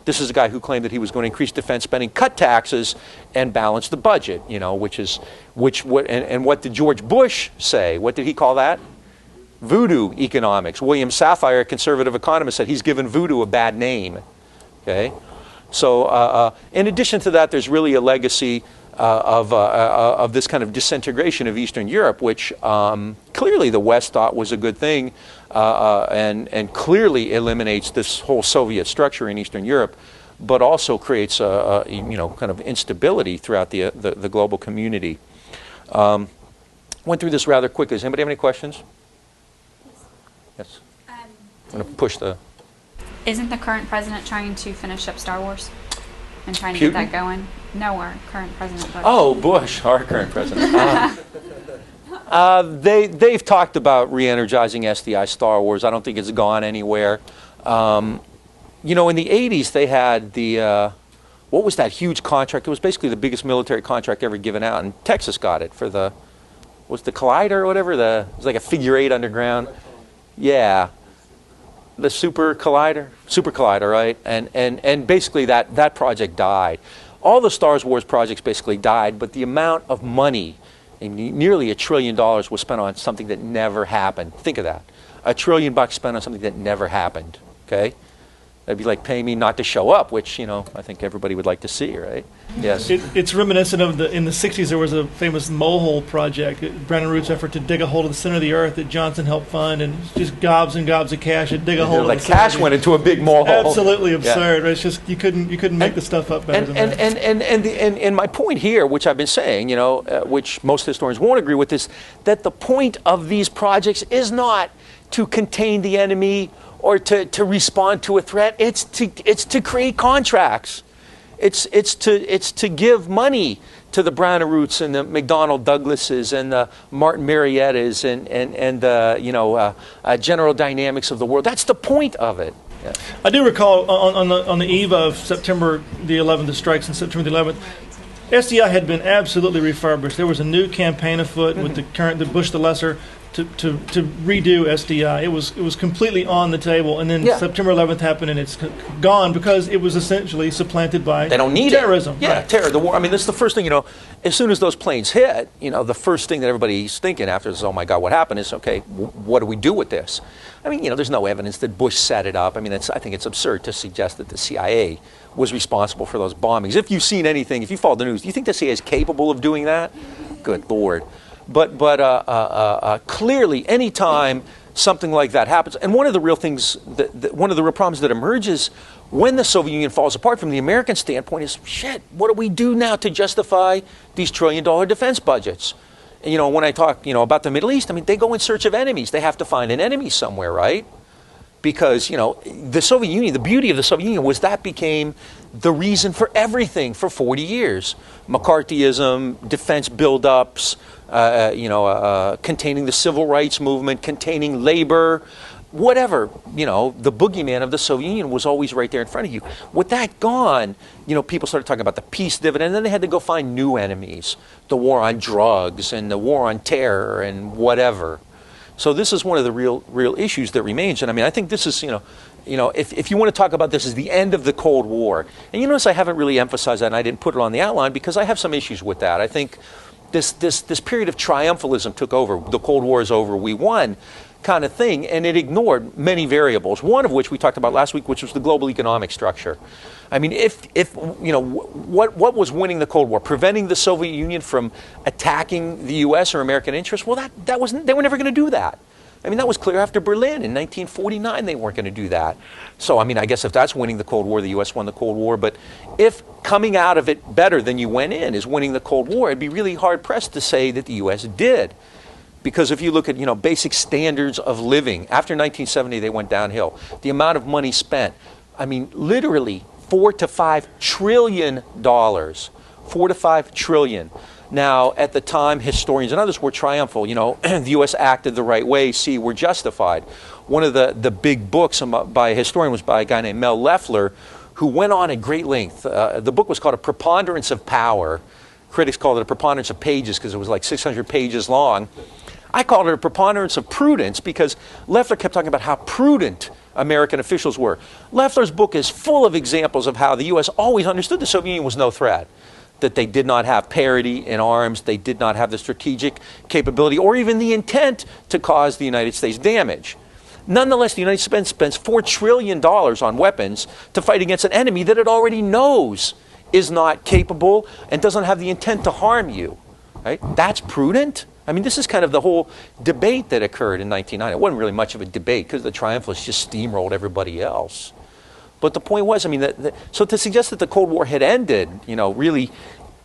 A: This is a guy who claimed that he was going to increase defense spending, cut taxes, and balance the budget, and what did George Bush say? What did he call that? Voodoo economics. William Safire, a conservative economist, said he's given voodoo a bad name. Okay? So in addition to that, there's really a legacy of this kind of disintegration of Eastern Europe, which clearly the West thought was a good thing, and clearly eliminates this whole Soviet structure in Eastern Europe, but also creates kind of instability throughout the global community. Went through this rather quickly. Does anybody have any questions? Yes. I'm going to push the...
B: Isn't the current president trying to finish up Star Wars and trying to
A: Putin?
B: get that going? No, our current president Bush.
A: Oh, Bush, our current president. They've talked about re-energizing SDI Star Wars. I don't think it's gone anywhere. In the 80s, they had what was that huge contract? It was basically the biggest military contract ever given out, and Texas got it for the Collider or whatever? It was like a figure 8 underground. Yeah. The Super Collider, right? And basically that project died. All the Star Wars projects basically died, but the amount of money, nearly $1 trillion, was spent on something that never happened. Think of that. $1 trillion spent on something that never happened. Okay? That'd be like paying me not to show up, which, I think everybody would like to see, right? Yes.
C: It's reminiscent of in the 60s there was a famous mole project, Brennan Root's effort to dig a hole to the center of the earth that Johnson helped fund, and just gobs and gobs of cash to dig a hole.
A: Like cash went into a big mole hole.
C: Absolutely absurd. Yeah. It's just you couldn't make the stuff up better than that.
A: And my point here, which I've been saying, which most historians won't agree with, is that the point of these projects is not to contain the enemy or to respond to a threat. It's to create contracts. It's to give money to the Brown and Roots and the McDonnell Douglases and the Martin Mariettas and the General Dynamics of the world. That's the point of it. Yeah.
C: I do recall on the eve of September the 11th, the strikes on September the 11th, SDI had been absolutely refurbished. There was a new campaign afoot with the Bush the Lesser to redo SDI. It was completely on the table, and then September 11th happened, and it's gone because it was essentially supplanted by
A: they don't need
C: terrorism.
A: Yeah,
C: right.
A: Terror, the war. I mean, this is the first thing, as soon as those planes hit, the first thing that everybody's thinking after this, oh my God, what happened, is, okay, what do we do with this? I mean, there's no evidence that Bush set it up. I mean, I think it's absurd to suggest that the CIA was responsible for those bombings. If you've seen anything, if you follow the news, do you think the CIA is capable of doing that? Good Lord. But clearly, any time something like that happens, and one of the real things, one of the real problems that emerges when the Soviet Union falls apart from the American standpoint is, shit, what do we do now to justify these trillion-dollar defense budgets? And, when I talk, about the Middle East, I mean, they go in search of enemies. They have to find an enemy somewhere, right? because, you know, the Soviet Union, the beauty of the Soviet Union was that became the reason for everything for 40 years. McCarthyism, defense buildups, containing the civil rights movement, containing labor, whatever, you know, the boogeyman of the Soviet Union was always right there in front of you. With that gone, you know, people started talking about the peace dividend, and then they had to go find new enemies, the war on drugs and the war on terror and whatever. So this is one of the real issues that remains. And I mean, I think this is, if you want to talk about this as the end of the Cold War, and you notice I haven't really emphasized that, and I didn't put it on the outline because I have some issues with that. I think this period of triumphalism took over. The Cold War is over, we won, kind of thing, and it ignored many variables, one of which we talked about last week, which was the global economic structure. I mean, what was winning the Cold War? Preventing the Soviet Union from attacking the U.S. or American interests? Well, that wasn't. They were never going to do that. I mean, that was clear after Berlin in 1949. They weren't going to do that. So, I mean, I guess if that's winning the Cold War, the U.S. won the Cold War. But if coming out of it better than you went in is winning the Cold War, it'd be really hard pressed to say that the U.S. did. Because if you look at, basic standards of living, after 1970 they went downhill. The amount of money spent, I mean, literally $4 to $5 trillion. $4 to $5 trillion. Now, at the time, historians and others were triumphal. The U.S. acted the right way. See, we're justified. One of the big books by a historian was by a guy named Mel Leffler, who went on at great length. The book was called A Preponderance of Power. Critics called it a preponderance of pages because it was like 600 pages long. I called it a preponderance of prudence because Leffler kept talking about how prudent American officials were. Leffler's book is full of examples of how the U.S. always understood the Soviet Union was no threat, that they did not have parity in arms, they did not have the strategic capability or even the intent to cause the United States damage. Nonetheless, the United States spends $4 trillion on weapons to fight against an enemy that it already knows is not capable and doesn't have the intent to harm you. Right? That's prudent. I mean, this is kind of the whole debate that occurred in 1990. It wasn't really much of a debate because the triumphalists just steamrolled everybody else. But the point was, I mean, so to suggest that the Cold War had ended, really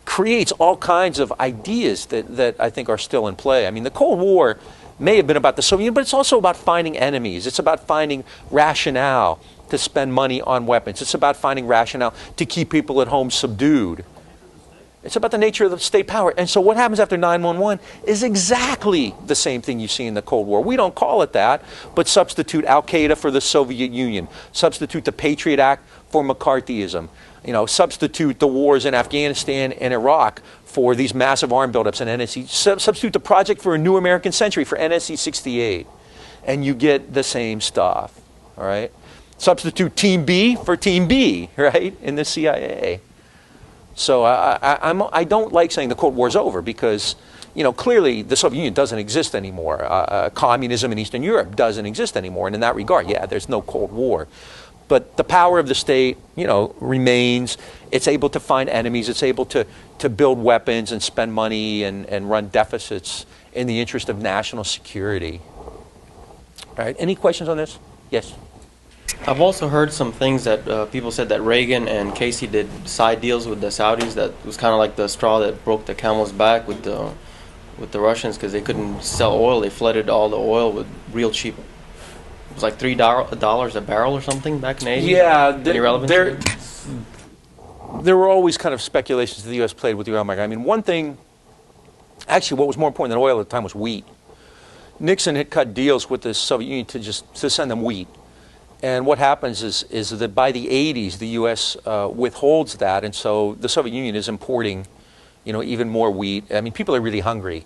A: creates all kinds of ideas that I think are still in play. I mean, the Cold War may have been about the Soviet Union, but it's also about finding enemies. It's about finding rationale to spend money on weapons. It's about finding rationale to keep people at home subdued. It's about the nature of the state power. And so what happens after 9/11 is exactly the same thing you see in the Cold War. We don't call it that, but substitute Al-Qaeda for the Soviet Union. Substitute the Patriot Act for McCarthyism. Substitute the wars in Afghanistan and Iraq for these massive arm buildups in NSC. Substitute the Project for a New American Century for NSC 68. And you get the same stuff, all right? Substitute Team B for Team B, right, in the CIA. So I don't like saying the Cold War is over because, clearly the Soviet Union doesn't exist anymore. Communism in Eastern Europe doesn't exist anymore. And in that regard, yeah, there's no Cold War. But the power of the state, remains. It's able to find enemies. It's able to build weapons and spend money and run deficits in the interest of national security. All right, any questions on this? Yes.
D: I've also heard some things that people said that Reagan and Casey did side deals with the Saudis that was kind of like the straw that broke the camel's back with the Russians because they couldn't sell oil. They flooded all the oil with real cheap. It was like $3 a barrel or something back in the 80s.
A: Yeah,
D: any relevance?
A: There were always kind of speculations that the U.S. played with the oil market. I mean, one thing, actually what was more important than oil at the time was wheat. Nixon had cut deals with the Soviet Union to send them wheat. And what happens is that by the 80s, the U.S. Withholds that, and so the Soviet Union is importing, even more wheat. I mean, people are really hungry.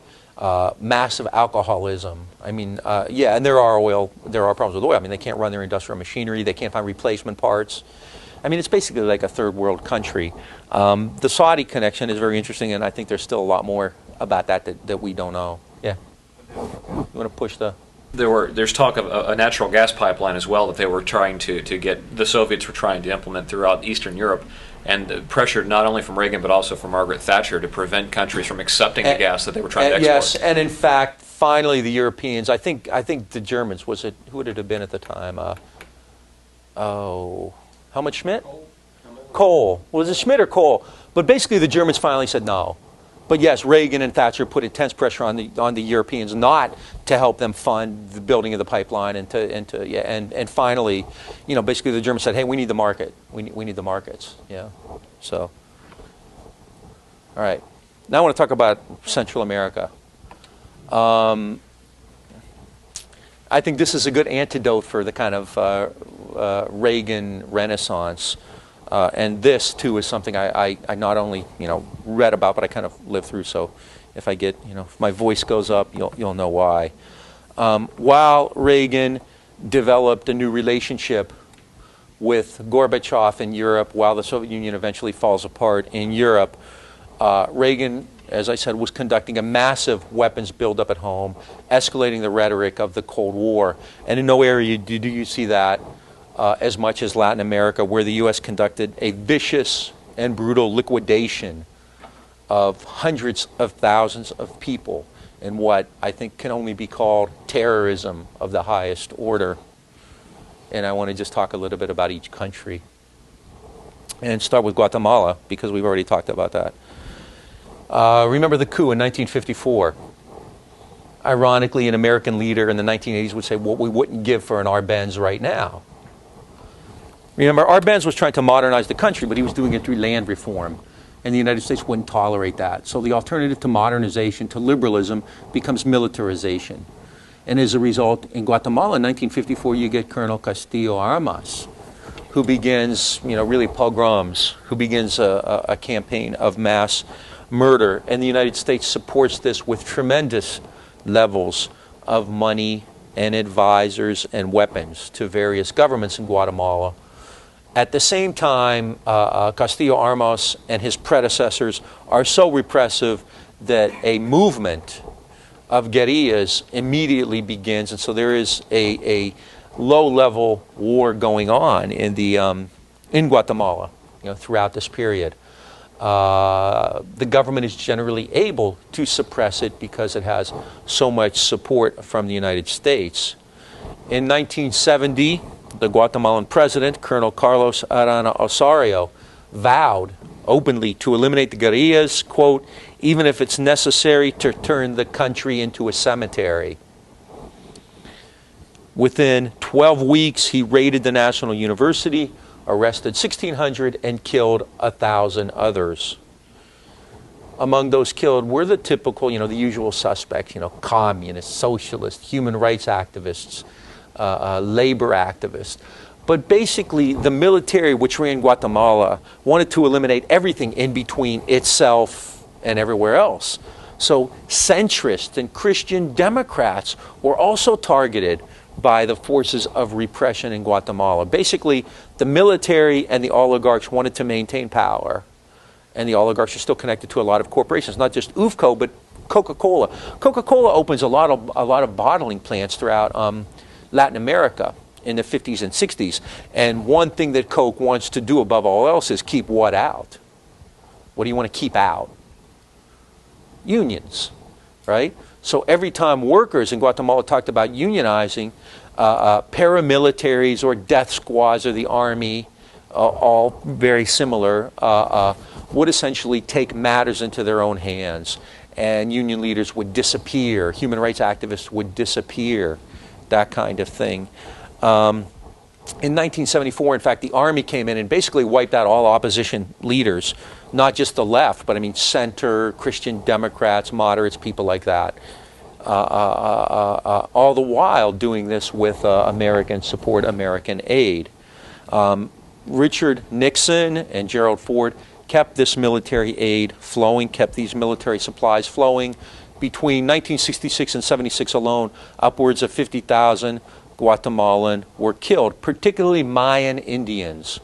A: Massive alcoholism. I mean, and there are problems with oil. I mean, they can't run their industrial machinery. They can't find replacement parts. I mean, it's basically like a third world country. The Saudi connection is very interesting, and I think there's still a lot more about that we don't know. Yeah. You want to push the...
E: There's talk of a natural gas pipeline as well that they were trying to get, the Soviets were trying to implement throughout Eastern Europe, and pressure not only from Reagan but also from Margaret Thatcher to prevent countries from accepting the gas that they were trying to export.
A: Yes, and in fact, finally the Europeans, I think the Germans, who would it have been at the time? Helmut Schmidt? Kohl. Was it Schmidt or Kohl? But basically the Germans finally said no. But yes, Reagan and Thatcher put intense pressure on the Europeans not to help them fund the building of the pipeline, and finally, basically the Germans said, hey, we need the market. We need the markets. Yeah. So, all right. Now I want to talk about Central America. I think this is a good antidote for the kind of Reagan Renaissance. And this, too, is something I not only, read about, but I kind of lived through. So if I get, if my voice goes up, you'll know why. While Reagan developed a new relationship with Gorbachev in Europe, while the Soviet Union eventually falls apart in Europe, Reagan, as I said, was conducting a massive weapons buildup at home, escalating the rhetoric of the Cold War. And in no area do you see that as much as Latin America, where the U.S. conducted a vicious and brutal liquidation of hundreds of thousands of people in what I think can only be called terrorism of the highest order. And I want to just talk a little bit about each country. And start with Guatemala, because we've already talked about that. Remember the coup in 1954. Ironically, an American leader in the 1980s would say, what we wouldn't give for an Arbenz right now. Remember, Arbenz was trying to modernize the country, but he was doing it through land reform. And the United States wouldn't tolerate that. So the alternative to modernization, to liberalism, becomes militarization. And as a result, in Guatemala in 1954, you get Colonel Castillo Armas, who begins, really pogroms, who begins a campaign of mass murder. And the United States supports this with tremendous levels of money and advisors and weapons to various governments in Guatemala. At the same time, Castillo Armas and his predecessors are so repressive that a movement of guerrillas immediately begins, and so there is a low-level war going on in Guatemala, throughout this period. The government is generally able to suppress it because it has so much support from the United States. In 1970, the Guatemalan president, Colonel Carlos Arana Osorio, vowed openly to eliminate the guerrillas, quote, even if it's necessary to turn the country into a cemetery. Within 12 weeks, he raided the National University, arrested 1,600, and killed 1,000 others. Among those killed were the typical, the usual suspects, communists, socialists, human rights activists, labor activists. But basically, the military, which ran Guatemala, wanted to eliminate everything in between itself and everywhere else. So centrists and Christian Democrats were also targeted by the forces of repression in Guatemala. Basically, the military and the oligarchs wanted to maintain power. And the oligarchs are still connected to a lot of corporations, not just UFCO, but Coca-Cola. Coca-Cola opens a lot of bottling plants throughout Latin America in the 50s and 60s. And one thing that Coke wants to do above all else is keep what out? What do you want to keep out? Unions, right? So every time workers in Guatemala talked about unionizing, paramilitaries or death squads or the army, all very similar, would essentially take matters into their own hands. And union leaders would disappear. Human rights activists would disappear. That kind of thing. In 1974, in fact, the army came in and basically wiped out all opposition leaders, not just the left, but center, Christian Democrats, moderates, people like that. All the while doing this with American support, American aid. Richard Nixon and Gerald Ford kept this military aid flowing, kept these military supplies flowing. Between 1966 and 76 alone, upwards of 50,000 Guatemalan were killed, particularly Mayan Indians.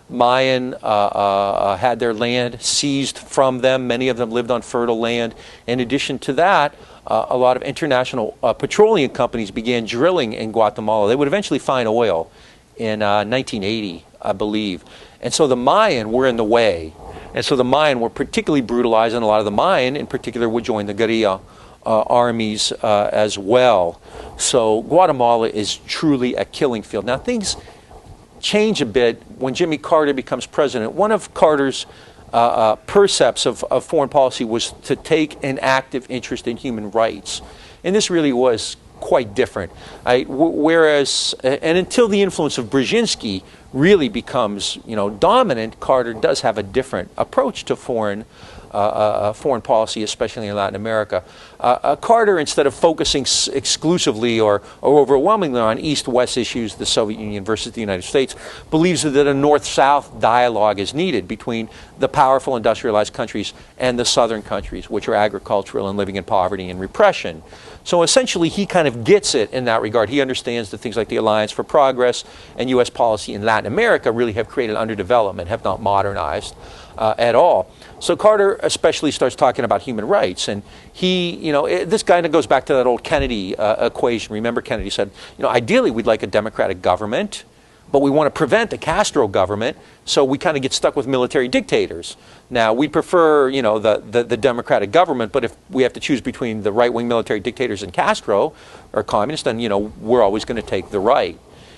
A: Mayan had their land seized from them. Many of them lived on fertile land. In addition to that, a lot of international petroleum companies began drilling in Guatemala. They would eventually find oil in 1980, I believe. And so the Mayan were in the way. And so the Mayan were particularly brutalized, and a lot of the Mayan in particular would join the guerrilla armies as well. So Guatemala is truly a killing field. Now things change a bit when Jimmy Carter becomes president. One of Carter's percepts of foreign policy was to take an active interest in human rights. And this really was quite different. Whereas, and until the influence of Brzezinski really becomes, dominant, Carter does have a different approach to foreign policy, especially in Latin America. Carter, instead of focusing exclusively or overwhelmingly on East-West issues, the Soviet Union versus the United States, believes that a North-South dialogue is needed between the powerful industrialized countries and the southern countries, which are agricultural and living in poverty and repression. So essentially, he kind of gets it in that regard. He understands that things like the Alliance for Progress and U.S. policy in Latin America really have created underdevelopment, have not modernized at all. So Carter especially starts talking about human rights, and he, this kind of goes back to that old Kennedy equation. Remember, Kennedy said, ideally we'd like a democratic government, but we want to prevent the Castro government, so we kind of get stuck with military dictators. Now, we prefer, the democratic government, but if we have to choose between the right-wing military dictators and Castro or communists, then, we're always going to take the right.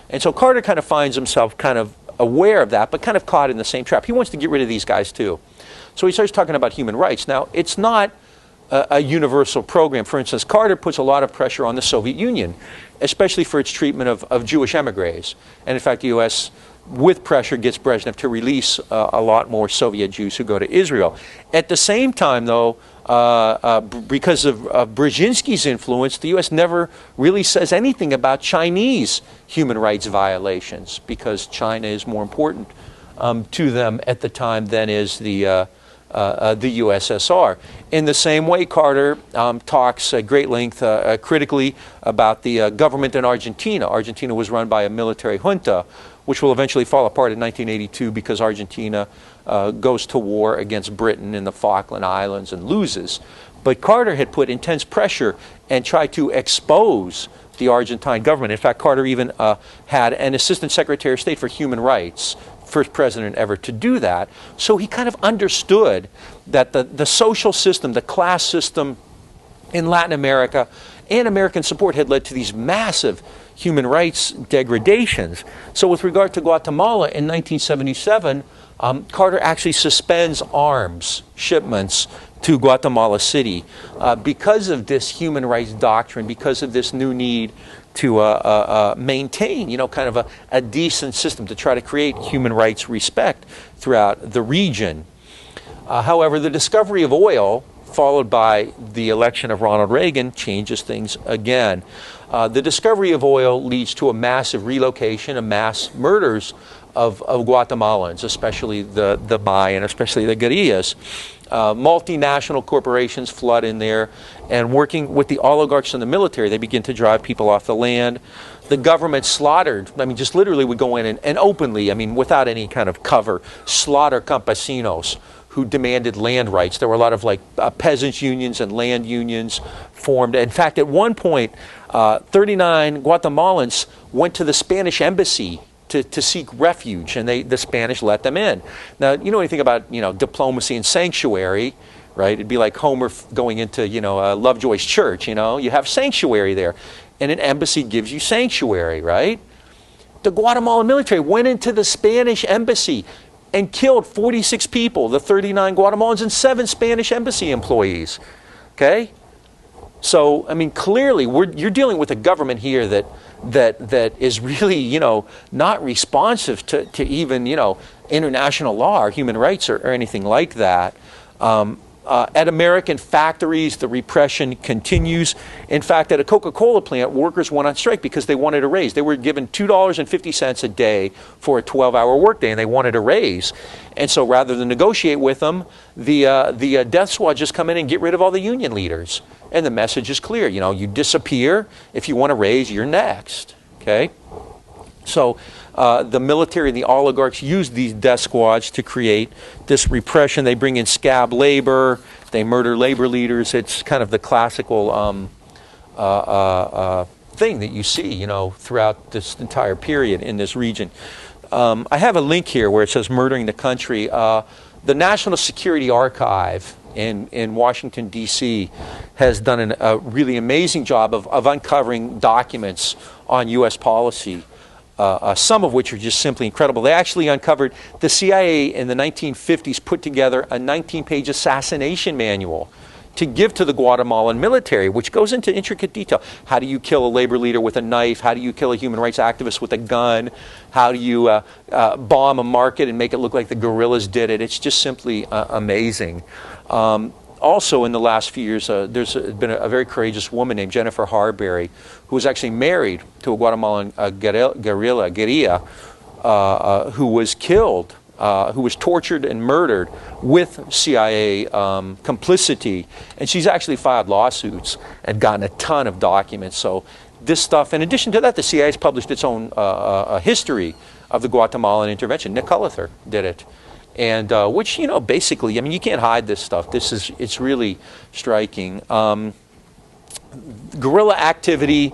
A: And so Carter kind of finds himself kind of aware of that, but kind of caught in the same trap. He wants to get rid of these guys too. So he starts talking about human rights. Now, it's not a universal program. For instance, Carter puts a lot of pressure on the Soviet Union, especially for its treatment of Jewish emigres. And in fact, the U.S., with pressure, gets Brezhnev to release a lot more Soviet Jews who go to Israel. At the same time, though, because of Brzezinski's influence, the U.S. never really says anything about Chinese human rights violations, because China is more important to them at the time than is the USSR. In the same way, Carter talks at great length critically about the government in Argentina. Argentina was run by a military junta, which will eventually fall apart in 1982 because Argentina goes to war against Britain in the Falkland Islands and loses. But Carter had put intense pressure and tried to expose the Argentine government. In fact, Carter even had an assistant secretary of state for human rights, first president ever to do that. So he kind of understood that the social system, the class system in Latin America and American support had led to these massive human rights degradations. So with regard to Guatemala in 1977, Carter actually suspends arms shipments to Guatemala City because of this human rights doctrine, because of this new need to maintain, kind of a decent system to try to create human rights respect throughout the region. However, the discovery of oil, followed by the election of Ronald Reagan, changes things again. The discovery of oil leads to a massive relocation, a mass murders of Guatemalans, especially the Bay and especially the guerrillas. Multinational corporations flood in there, and working with the oligarchs and the military, they begin to drive people off the land. The government slaughtered, just literally would go in and openly, without any kind of cover, slaughter campesinos who demanded land rights. There were a lot of peasants' unions and land unions formed. In fact, at one point, 39 Guatemalans went to the Spanish embassy to seek refuge, and the Spanish let them in. Now, you know anything about diplomacy and sanctuary, right? It'd be like Homer going into Lovejoy's church. You have sanctuary there, and an embassy gives you sanctuary, right? The Guatemalan military went into the Spanish embassy and killed 46 people, the 39 Guatemalans and 7 Spanish embassy employees. Okay? So, clearly, you're dealing with a government here that is really, not responsive to even, international law or human rights or anything like that. At American factories, the repression continues. In fact, at a Coca-Cola plant, workers went on strike because they wanted a raise. They were given $2.50 a day for a 12-hour workday, and they wanted a raise. And so rather than negotiate with them, the death squad just come in and get rid of all the union leaders. And the message is clear. You disappear. If you want a raise, you're next. Okay? So the military and the oligarchs use these death squads to create this repression. They bring in scab labor. They murder labor leaders. It's kind of the classical thing that you see, throughout this entire period in this region. I have a link here where it says murdering the country. The National Security Archive in Washington, D.C. has done a really amazing job of uncovering documents on U.S. policy some of which are just simply incredible. They actually uncovered, the CIA in the 1950s put together a 19-page assassination manual to give to the Guatemalan military, which goes into intricate detail. How do you kill a labor leader with a knife? How do you kill a human rights activist with a gun? How do you bomb a market and make it look like the guerrillas did it? It's just simply amazing. Also, in the last few years, there's been a very courageous woman named Jennifer Harberry, who was actually married to a Guatemalan guerrilla, who was killed, who was tortured and murdered with CIA complicity. And she's actually filed lawsuits and gotten a ton of documents. So this stuff, in addition to that, the CIA has published its own history of the Guatemalan intervention. Nick Cullither did it. And which, you know, basically, I mean, you can't hide this stuff. It's really striking. Guerrilla activity,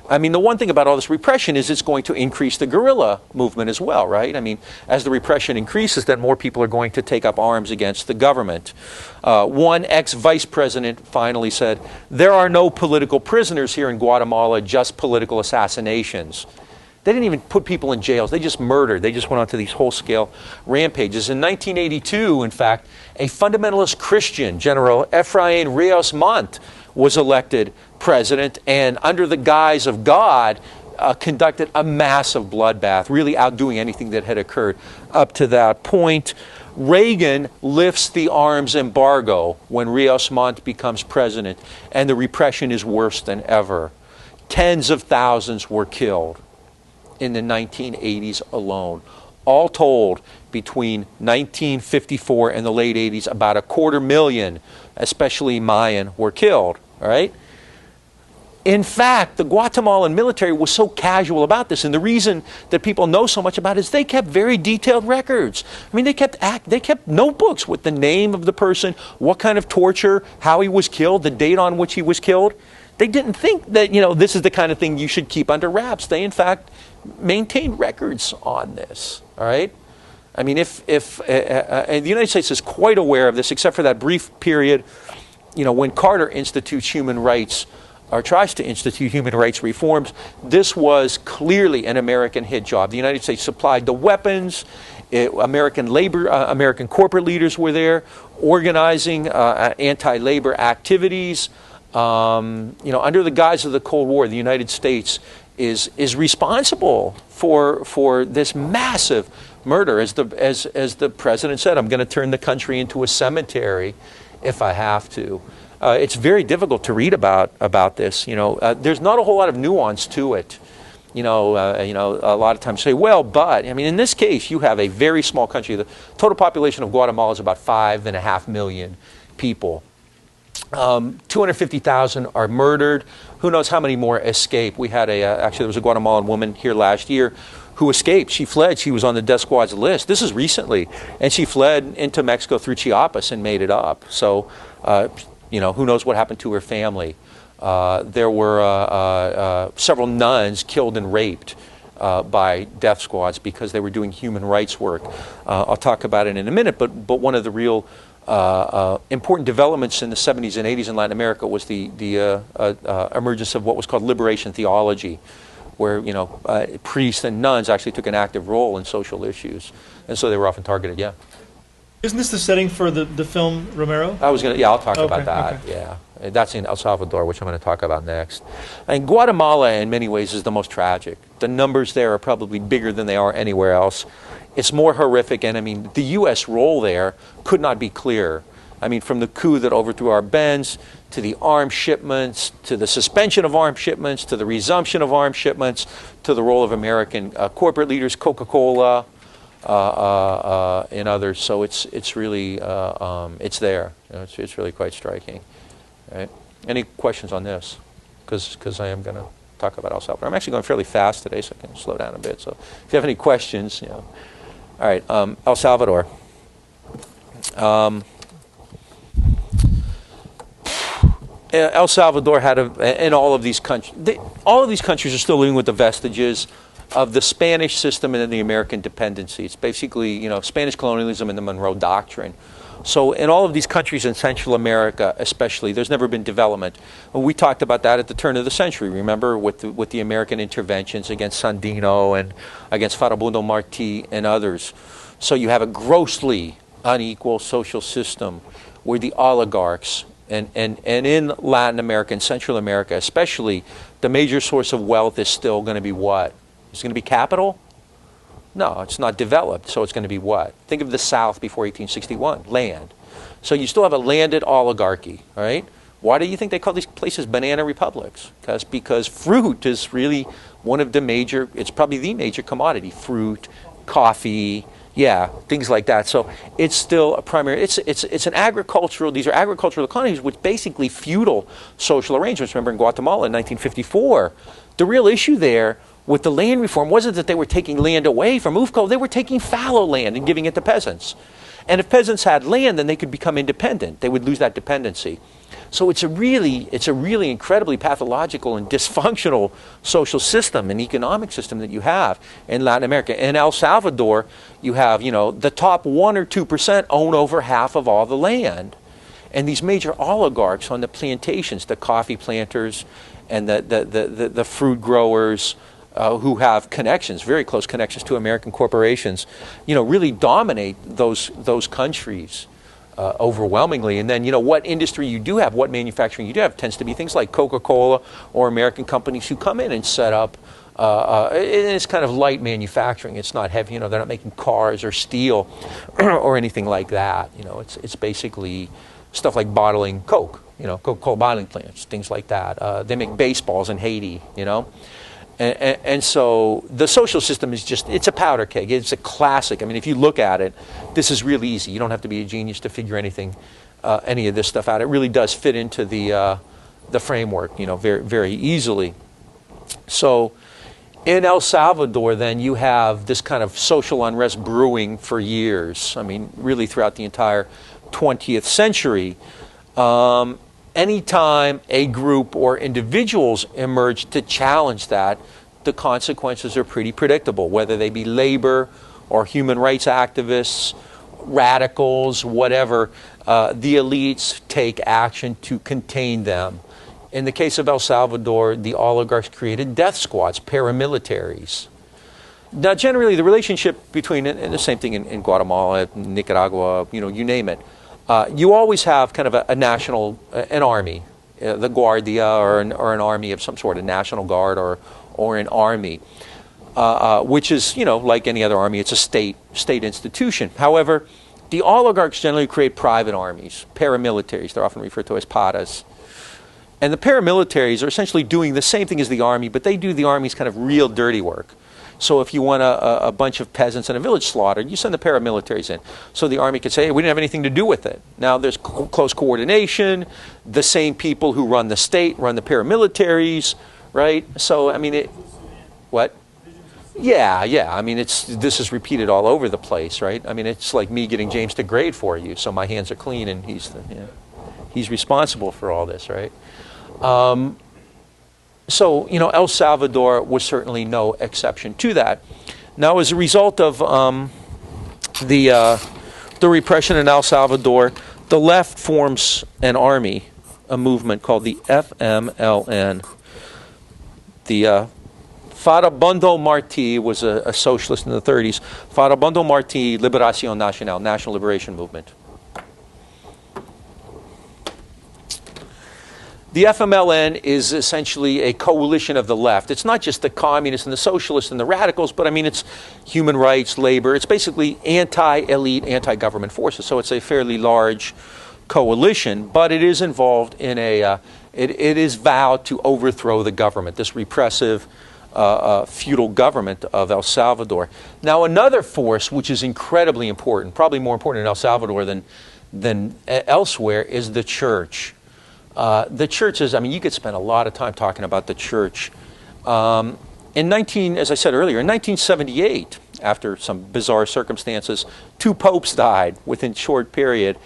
A: I mean, the one thing about all this repression is it's going to increase the guerrilla movement as well, right? I mean, as the repression increases, then more people are going to take up arms against the government. One ex-vice president finally said, "There are no political prisoners here in Guatemala, just political assassinations." They didn't even put people in jails. They just murdered. They just went on to these whole-scale rampages. In 1982, in fact, a fundamentalist Christian, General Efrain Rios Montt, was elected president, and under the guise of God, conducted a massive bloodbath, really outdoing anything that had occurred up to that point. Reagan lifts the arms embargo when Rios Montt becomes president, and the repression is worse than ever. Tens of thousands were killed in the 1980s alone. All told, between 1954 and the late 80s, about 250,000, especially Mayan, were killed. All right? In fact, the Guatemalan military was so casual about this, and the reason that people know so much about it is they kept very detailed records. I mean, they kept notebooks with the name of the person, what kind of torture, how he was killed, the date on which he was killed. They didn't think that, you know, this is the kind of thing you should keep under wraps. They, in fact, maintained records on this. All right? I mean, and the United States is quite aware of this, except for that brief period, you know, when Carter institutes human rights, or tries to institute human rights reforms. This was clearly an American hit job. The United States supplied the weapons. American corporate leaders were there organizing anti-labor activities. You know, under the guise of the Cold War, the United States is responsible for this massive murder. As the president said, "I'm going to turn the country into a cemetery if I have to." It's very difficult to read about this. You know, there's not a whole lot of nuance to it. You know, a lot of times say, well, but I mean, in this case, you have a very small country. The total population of Guatemala is about 5.5 million people. 250,000 are murdered. Who knows how many more escape? We had actually there was a Guatemalan woman here last year who escaped. She fled. She was on the death squad's list. This is recently, and she fled into Mexico through Chiapas and made it up. So, you know, who knows what happened to her family? There were several nuns killed and raped by death squads because they were doing human rights work. I'll talk about it in a minute, but one of the real important developments in the 70s and 80s in Latin America was the emergence of what was called liberation theology, where, you know, priests and nuns actually took an active role in social issues, and so they were often targeted. Yeah.
C: Isn't this the setting for the film Romero?
A: I'll talk about that.
C: Okay.
A: Yeah. That's in El Salvador, which I'm going to talk about next. And Guatemala, in many ways, is the most tragic. The numbers there are probably bigger than they are anywhere else. It's more horrific, and I mean, the U.S. role there could not be clearer. I mean, from the coup that overthrew our Benz, to the arms shipments, to the suspension of arms shipments, to the resumption of arms shipments, to the role of American corporate leaders, Coca-Cola, and others. So it's really it's there. You know, it's really quite striking. Right? Any questions on this? Because I am going to talk about El Salvador. I'm actually going fairly fast today, so I can slow down a bit. So if you have any questions, you know. All right, El Salvador. El Salvador had and all of these countries. All of these countries are still living with the vestiges of the Spanish system and then the American dependency. It's basically, you know, Spanish colonialism and the Monroe Doctrine. So in all of these countries in Central America, especially, there's never been development. And we talked about that at the turn of the century. Remember, with the American interventions against Sandino and against Farabundo Martí and others. So you have a grossly unequal social system where the oligarchs and in Latin America and Central America, especially, the major source of wealth is still going to be what? Is it going to be capital? No, it's not developed, so it's going to be what? Think of the South before 1861, land. So you still have a landed oligarchy, all right? Why do you think they call these places banana republics? Because fruit is really one of the major, it's probably the major commodity. Fruit, coffee, yeah, things like that. So it's still a primary, it's an agricultural, these are agricultural economies with basically feudal social arrangements. Remember in Guatemala in 1954, the real issue there with the land reform wasn't that they were taking land away from UFCO, they were taking fallow land and giving it to peasants. And if peasants had land, then they could become independent. They would lose that dependency. So it's a really incredibly pathological and dysfunctional social system and economic system that you have in Latin America. In El Salvador, you have, the top 1 or 2% own over half of all the land. And these major oligarchs on the plantations, the coffee planters and the fruit growers, who have connections, very close connections to American corporations, really dominate those countries overwhelmingly. And then, what industry you do have, what manufacturing you do have, tends to be things like Coca-Cola or American companies who come in and set up. It's kind of light manufacturing. It's not heavy. They're not making cars or steel or anything like that. It's basically stuff like bottling Coke. Coca-Cola bottling plants, things like that. They make baseballs in Haiti. And so the social system is it's a powder keg. It's a classic. I mean, if you look at it, this is really easy. You don't have to be a genius to figure any of this stuff out. It really does fit into the framework, very, very easily. So in El Salvador, then, you have this kind of social unrest brewing for years. I mean, really throughout the entire 20th century. Anytime a group or individuals emerge to challenge that, the consequences are pretty predictable, whether they be labor or human rights activists, radicals, whatever. The elites take action to contain them. In the case of El Salvador, the oligarchs created death squads, paramilitaries. Now, generally, the relationship between, and the same thing in Guatemala, Nicaragua, you name it, you always have kind of a national, an army, the Guardia or an army of some sort, a national guard or an army, which is, like any other army, it's a state institution. However, the oligarchs generally create private armies, paramilitaries. They're often referred to as paras. And the paramilitaries are essentially doing the same thing as the army, but they do the army's kind of real dirty work. So if you want a bunch of peasants in a village slaughtered, you send the paramilitaries in. So the army could say, hey, we didn't have anything to do with it. Now there's close coordination. The same people who run the state run the paramilitaries, right? So, I mean, what? Yeah. I mean, this is repeated all over the place, right? I mean, it's like me getting James to grade for you, so my hands are clean and he's responsible for all this, right? So, El Salvador was certainly no exception to that. Now, as a result of the repression in El Salvador, the left forms an army, a movement called the FMLN. The Farabundo Martí was a socialist in the 30s. Farabundo Martí, Liberación Nacional, National Liberation Movement. The FMLN is essentially a coalition of the left. It's not just the communists and the socialists and the radicals, but I mean, it's human rights, labor. It's basically anti-elite, anti-government forces. So it's a fairly large coalition, but it is involved in it is vowed to overthrow the government, this repressive, feudal government of El Salvador. Now, another force which is incredibly important, probably more important in El Salvador than elsewhere, is the church. The churches, I mean, you could spend a lot of time talking about the church. As I said earlier, in 1978, after some bizarre circumstances, 2 popes died within a short period.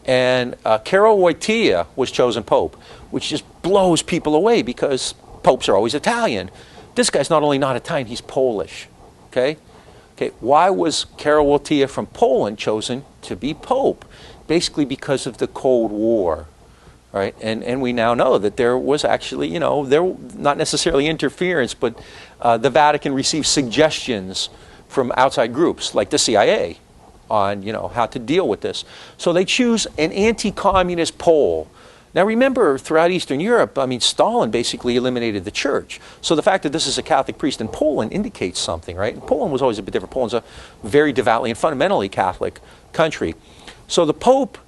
A: And Karol Wojtyła was chosen pope, which just blows people away because popes are always Italian. This guy's not only not Italian, he's Polish. Okay, why was Karol Wojtyła from Poland chosen to be pope? basically because of the Cold War. Right, and we now know that there was actually, there not necessarily interference, but the Vatican received suggestions from outside groups like the CIA on, how to deal with this. So they choose an anti-communist pole. Now remember, throughout Eastern Europe, Stalin basically eliminated the church. So the fact that this is a Catholic priest in Poland indicates something, right? And Poland was always a bit different. Poland's a very devoutly and fundamentally Catholic country. So the Pope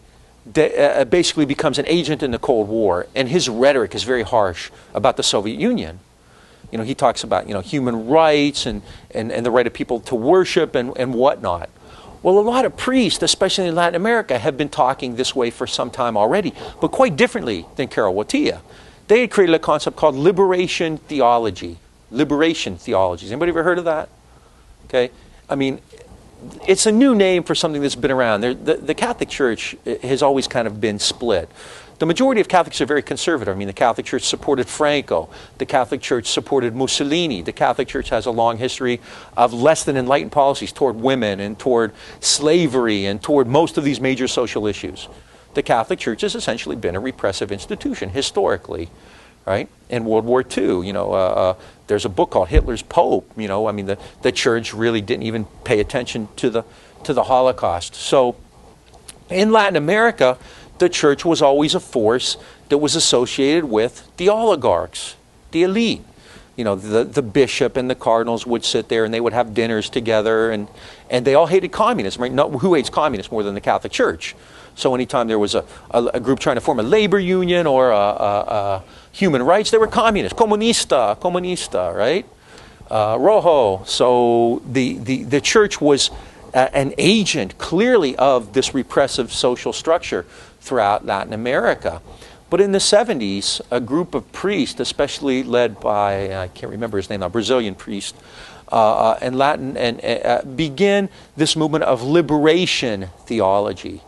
A: basically becomes an agent in the Cold War, and his rhetoric is very harsh about the Soviet Union. He talks about human rights and the right of people to worship and whatnot. Well, a lot of priests, especially in Latin America, have been talking this way for some time already, but quite differently than Karol Wojtyla. They had created a concept called liberation theology. Liberation theology. Has anybody ever heard of that? Okay, it's a new name for something that's been around. The Catholic Church has always kind of been split. The majority of Catholics are very conservative. The Catholic Church supported Franco. The Catholic Church supported Mussolini. The Catholic Church has a long history of less than enlightened policies toward women and toward slavery and toward most of these major social issues. The Catholic Church has essentially been a repressive institution historically. Right? In World War II, there's a book called Hitler's Pope. The church really didn't even pay attention to the Holocaust. So in Latin America, the church was always a force that was associated with the oligarchs, the elite. The bishop and the cardinals would sit there and they would have dinners together, and they all hated communism. Right? Who hates communists more than the Catholic Church? So anytime there was a group trying to form a labor union or a human rights, they were communists. Comunista, right? Rojo. So the church was an agent, clearly, of this repressive social structure throughout Latin America. But in the 70s, a group of priests, especially led by, I can't remember his name now, Brazilian priest, and began this movement of liberation theology.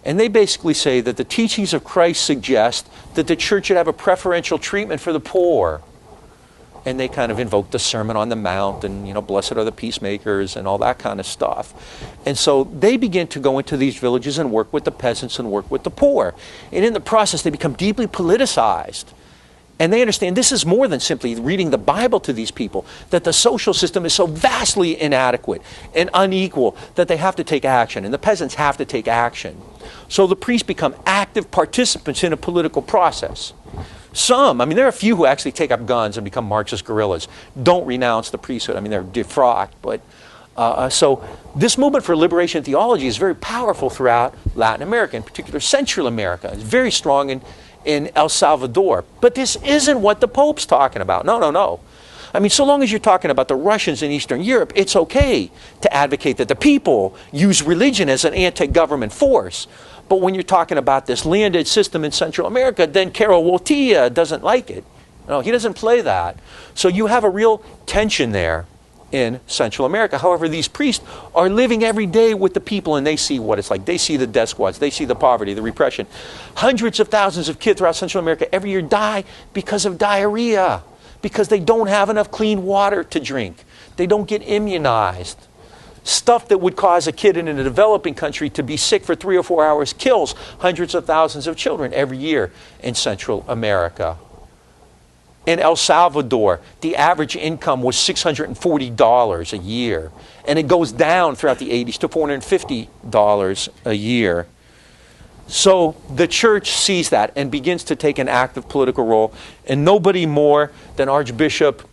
A: And they basically say that the teachings of Christ suggest that the church should have a preferential treatment for the poor. And they kind of invoke the Sermon on the Mount and, blessed are the peacemakers and all that kind of stuff. And so they begin to go into these villages and work with the peasants and work with the poor. And in the process, they become deeply politicized. And they understand this is more than simply reading the Bible to these people, that the social system is so vastly inadequate and unequal that they have to take action, and the peasants have to take action. So the priests become active participants in a political process. Some, there are a few who actually take up guns and become Marxist guerrillas, don't renounce the priesthood. They're defrocked. But so this movement for liberation theology is very powerful throughout Latin America, in particular Central America. It's very strong in El Salvador. But this isn't what the Pope's talking about. No. So long as you're talking about the Russians in Eastern Europe, it's okay to advocate that the people use religion as an anti-government force. But when you're talking about this landed system in Central America, then Karol Wojtyla doesn't like it. No, he doesn't play that. So you have a real tension there in Central America. However, these priests are living every day with the people, and they see what it's like. They see the death squads. They see the poverty, the repression. Hundreds of thousands of kids throughout Central America every year die because of diarrhea, because they don't have enough clean water to drink. They don't get immunized. Stuff that would cause a kid in a developing country to be sick for 3 or 4 hours kills hundreds of thousands of children every year in Central America. In El Salvador, the average income was $640 a year. And it goes down throughout the 80s to $450 a year. So the church sees that and begins to take an active political role. And nobody more than Archbishop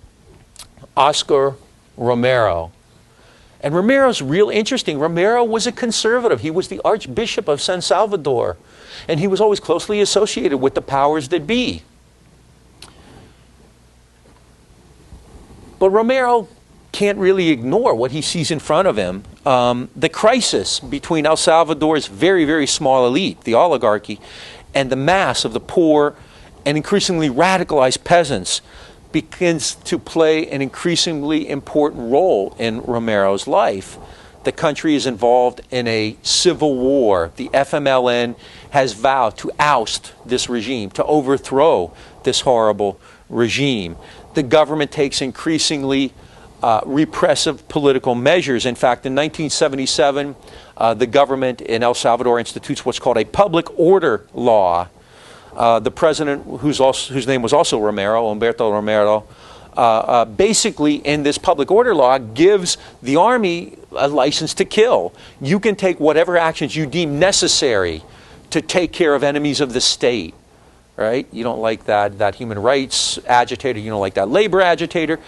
A: Oscar Romero. And Romero's real interesting. Romero was a conservative. He was the Archbishop of San Salvador. And he was always closely associated with the powers that be. But Romero can't really ignore what he sees in front of him. The crisis between El Salvador's very, very small elite, the oligarchy, and the mass of the poor and increasingly radicalized peasants begins to play an increasingly important role in Romero's life. The country is involved in a civil war. The FMLN has vowed to oust this regime, to overthrow this horrible regime. The government takes increasingly repressive political measures. In fact, in 1977, the government in El Salvador institutes what's called a public order law. The president, whose name was also Romero, Humberto Romero, basically in this public order law gives the army a license to kill. You can take whatever actions you deem necessary to take care of enemies of the state. Right? You don't like that human rights agitator, you don't like that labor agitator,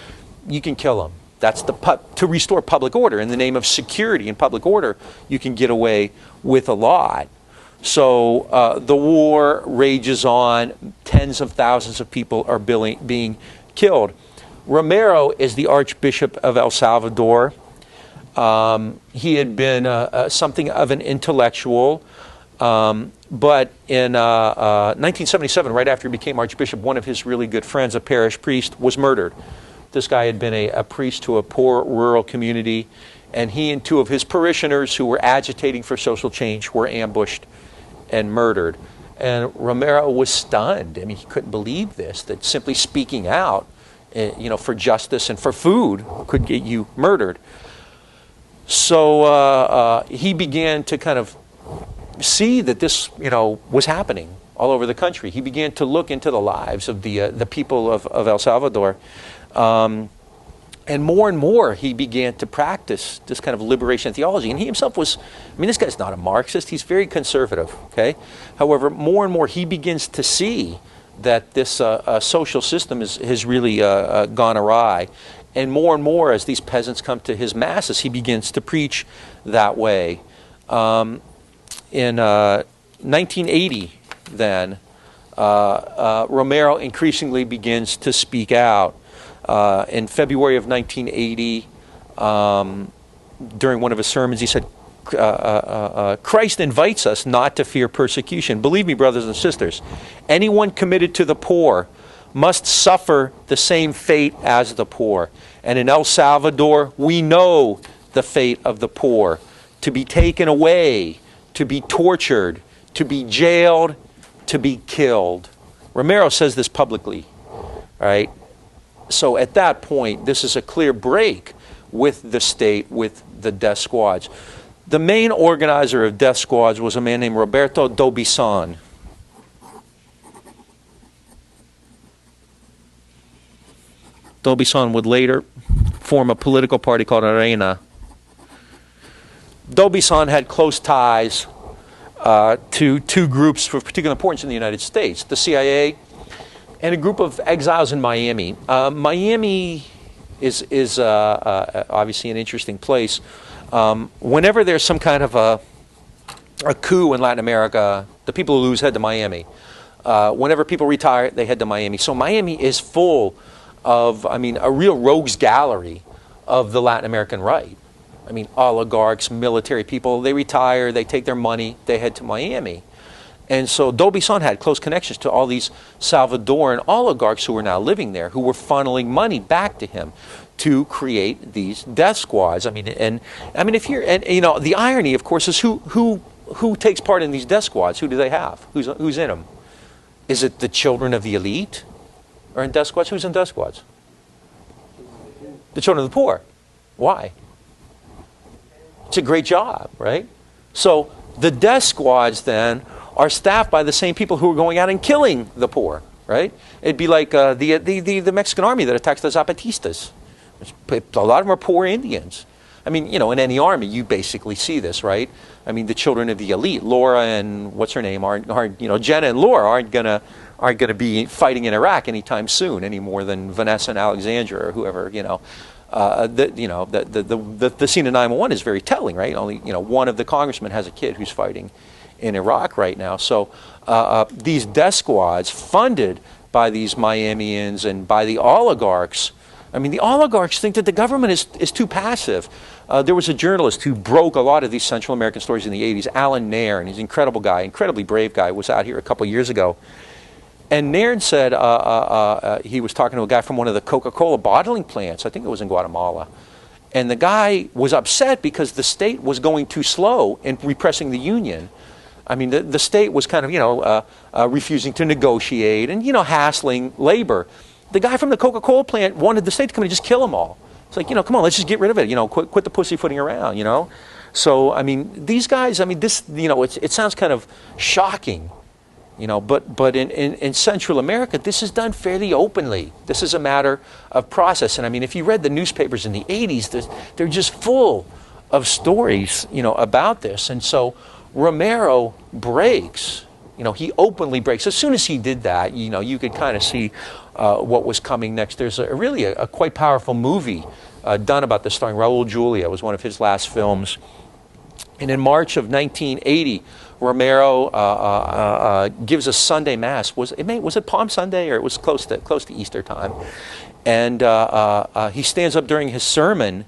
A: you can kill them. That's to restore public order. In the name of security and public order, you can get away with a lot. So the war rages on. Tens of thousands of people are being killed. Romero is the Archbishop of El Salvador. He had been something of an intellectual. But in 1977, right after he became Archbishop, one of his really good friends, a parish priest, was murdered. This guy had been a priest to a poor rural community, and he and two of his parishioners who were agitating for social change were ambushed and murdered. And Romero was stunned. I mean, he couldn't believe this, that simply speaking out, for justice and for food could get you murdered. So he began to kind of see that this, was happening all over the country. He began to look into the lives of the people of El Salvador. And more he began to practice this kind of liberation theology. And he himself was, this guy's not a Marxist, he's very conservative, okay? However, more and more he begins to see that this social system has really gone awry. And more as these peasants come to his masses, he begins to preach that way. In 1980, then, Romero increasingly begins to speak out. In February of 1980, during one of his sermons, he said, Christ invites us not to fear persecution. Believe me, brothers and sisters, anyone committed to the poor must suffer the same fate as the poor. And in El Salvador, we know the fate of the poor: to be taken away, to be tortured, to be jailed, to be killed. Romero says this publicly, right? So at that point, this is a clear break with the state, with the death squads. The main organizer of death squads was a man named Roberto Dobison. Dobison would later form a political party called Arena. Dobison had close ties to two groups of particular importance in the United States: the CIA and a group of exiles in Miami. Miami is obviously an interesting place. Whenever there's some kind of a coup in Latin America, the people who lose head to Miami. Whenever people retire, they head to Miami. So Miami is full of, a real rogues gallery of the Latin American right. Oligarchs, military people, they retire, they take their money, they head to Miami. And so Dobison had close connections to all these Salvadoran oligarchs who were now living there, who were funneling money back to him to create these death squads. If you're, the irony, of course, is who takes part in these death squads? Who do they have? Who's in them? Is it the children of the elite are in death squads? Who's in death squads? The children of the poor. Why? It's a great job, right? So the death squads then are staffed by the same people who are going out and killing the poor, right? It'd be like the Mexican army that attacks the Zapatistas. A lot of them are poor Indians. In any army, you basically see this, right? The children of the elite, Laura and what's her name, aren't Jenna and Laura aren't gonna be fighting in Iraq anytime soon, any more than Vanessa and Alexandra or whoever, the scene in 911 is very telling, right? Only, one of the congressmen has a kid who's fighting in Iraq right now. So these death squads, funded by these Miamians and by the oligarchs, the oligarchs think that the government is too passive. There was a journalist who broke a lot of these Central American stories in the 80s, Alan Nairn, and he's an incredible guy, incredibly brave guy, was out here a couple years ago. And Nairn said he was talking to a guy from one of the Coca-Cola bottling plants, I think it was in Guatemala. And the guy was upset because the state was going too slow in repressing the union. The state was kind of, refusing to negotiate and, hassling labor. The guy from the Coca-Cola plant wanted the state to come and just kill them all. It's like, come on, let's just get rid of it. Quit the pussyfooting around. So I mean, these guys. I mean, this. It sounds kind of shocking. But in Central America, this is done fairly openly. This is a matter of process. And I mean, if you read the newspapers in the 80s, they're just full of stories, about this. And so Romero breaks. He openly breaks. As soon as he did that, you could kind of see what was coming next. There's really a quite powerful movie done about this, starring Raul Julia. It was one of his last films. And in March of 1980, Romero gives a Sunday Mass. Was it Palm Sunday, or it was close to Easter time? And he stands up during his sermon,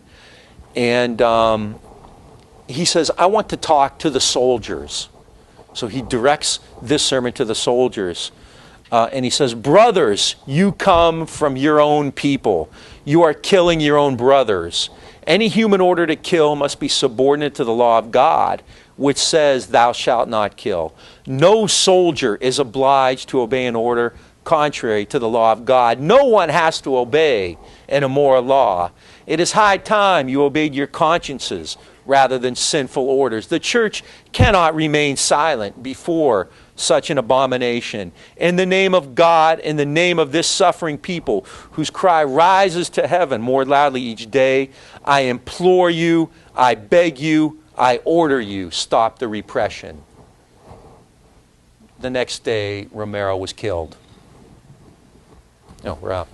A: and he says, "I want to talk to the soldiers." So he directs this sermon to the soldiers. And he says, "Brothers, you come from your own people. You are killing your own brothers. Any human order to kill must be subordinate to the law of God, which says, 'Thou shalt not kill.' No soldier is obliged to obey an order contrary to the law of God. No one has to obey an immoral law. It is high time you obeyed your consciences rather than sinful orders. The church cannot remain silent before such an abomination. In the name of God, in the name of this suffering people whose cry rises to heaven more loudly each day, I implore you, I beg you, I order you, stop the repression." The next day, Romero was killed. No, we're out.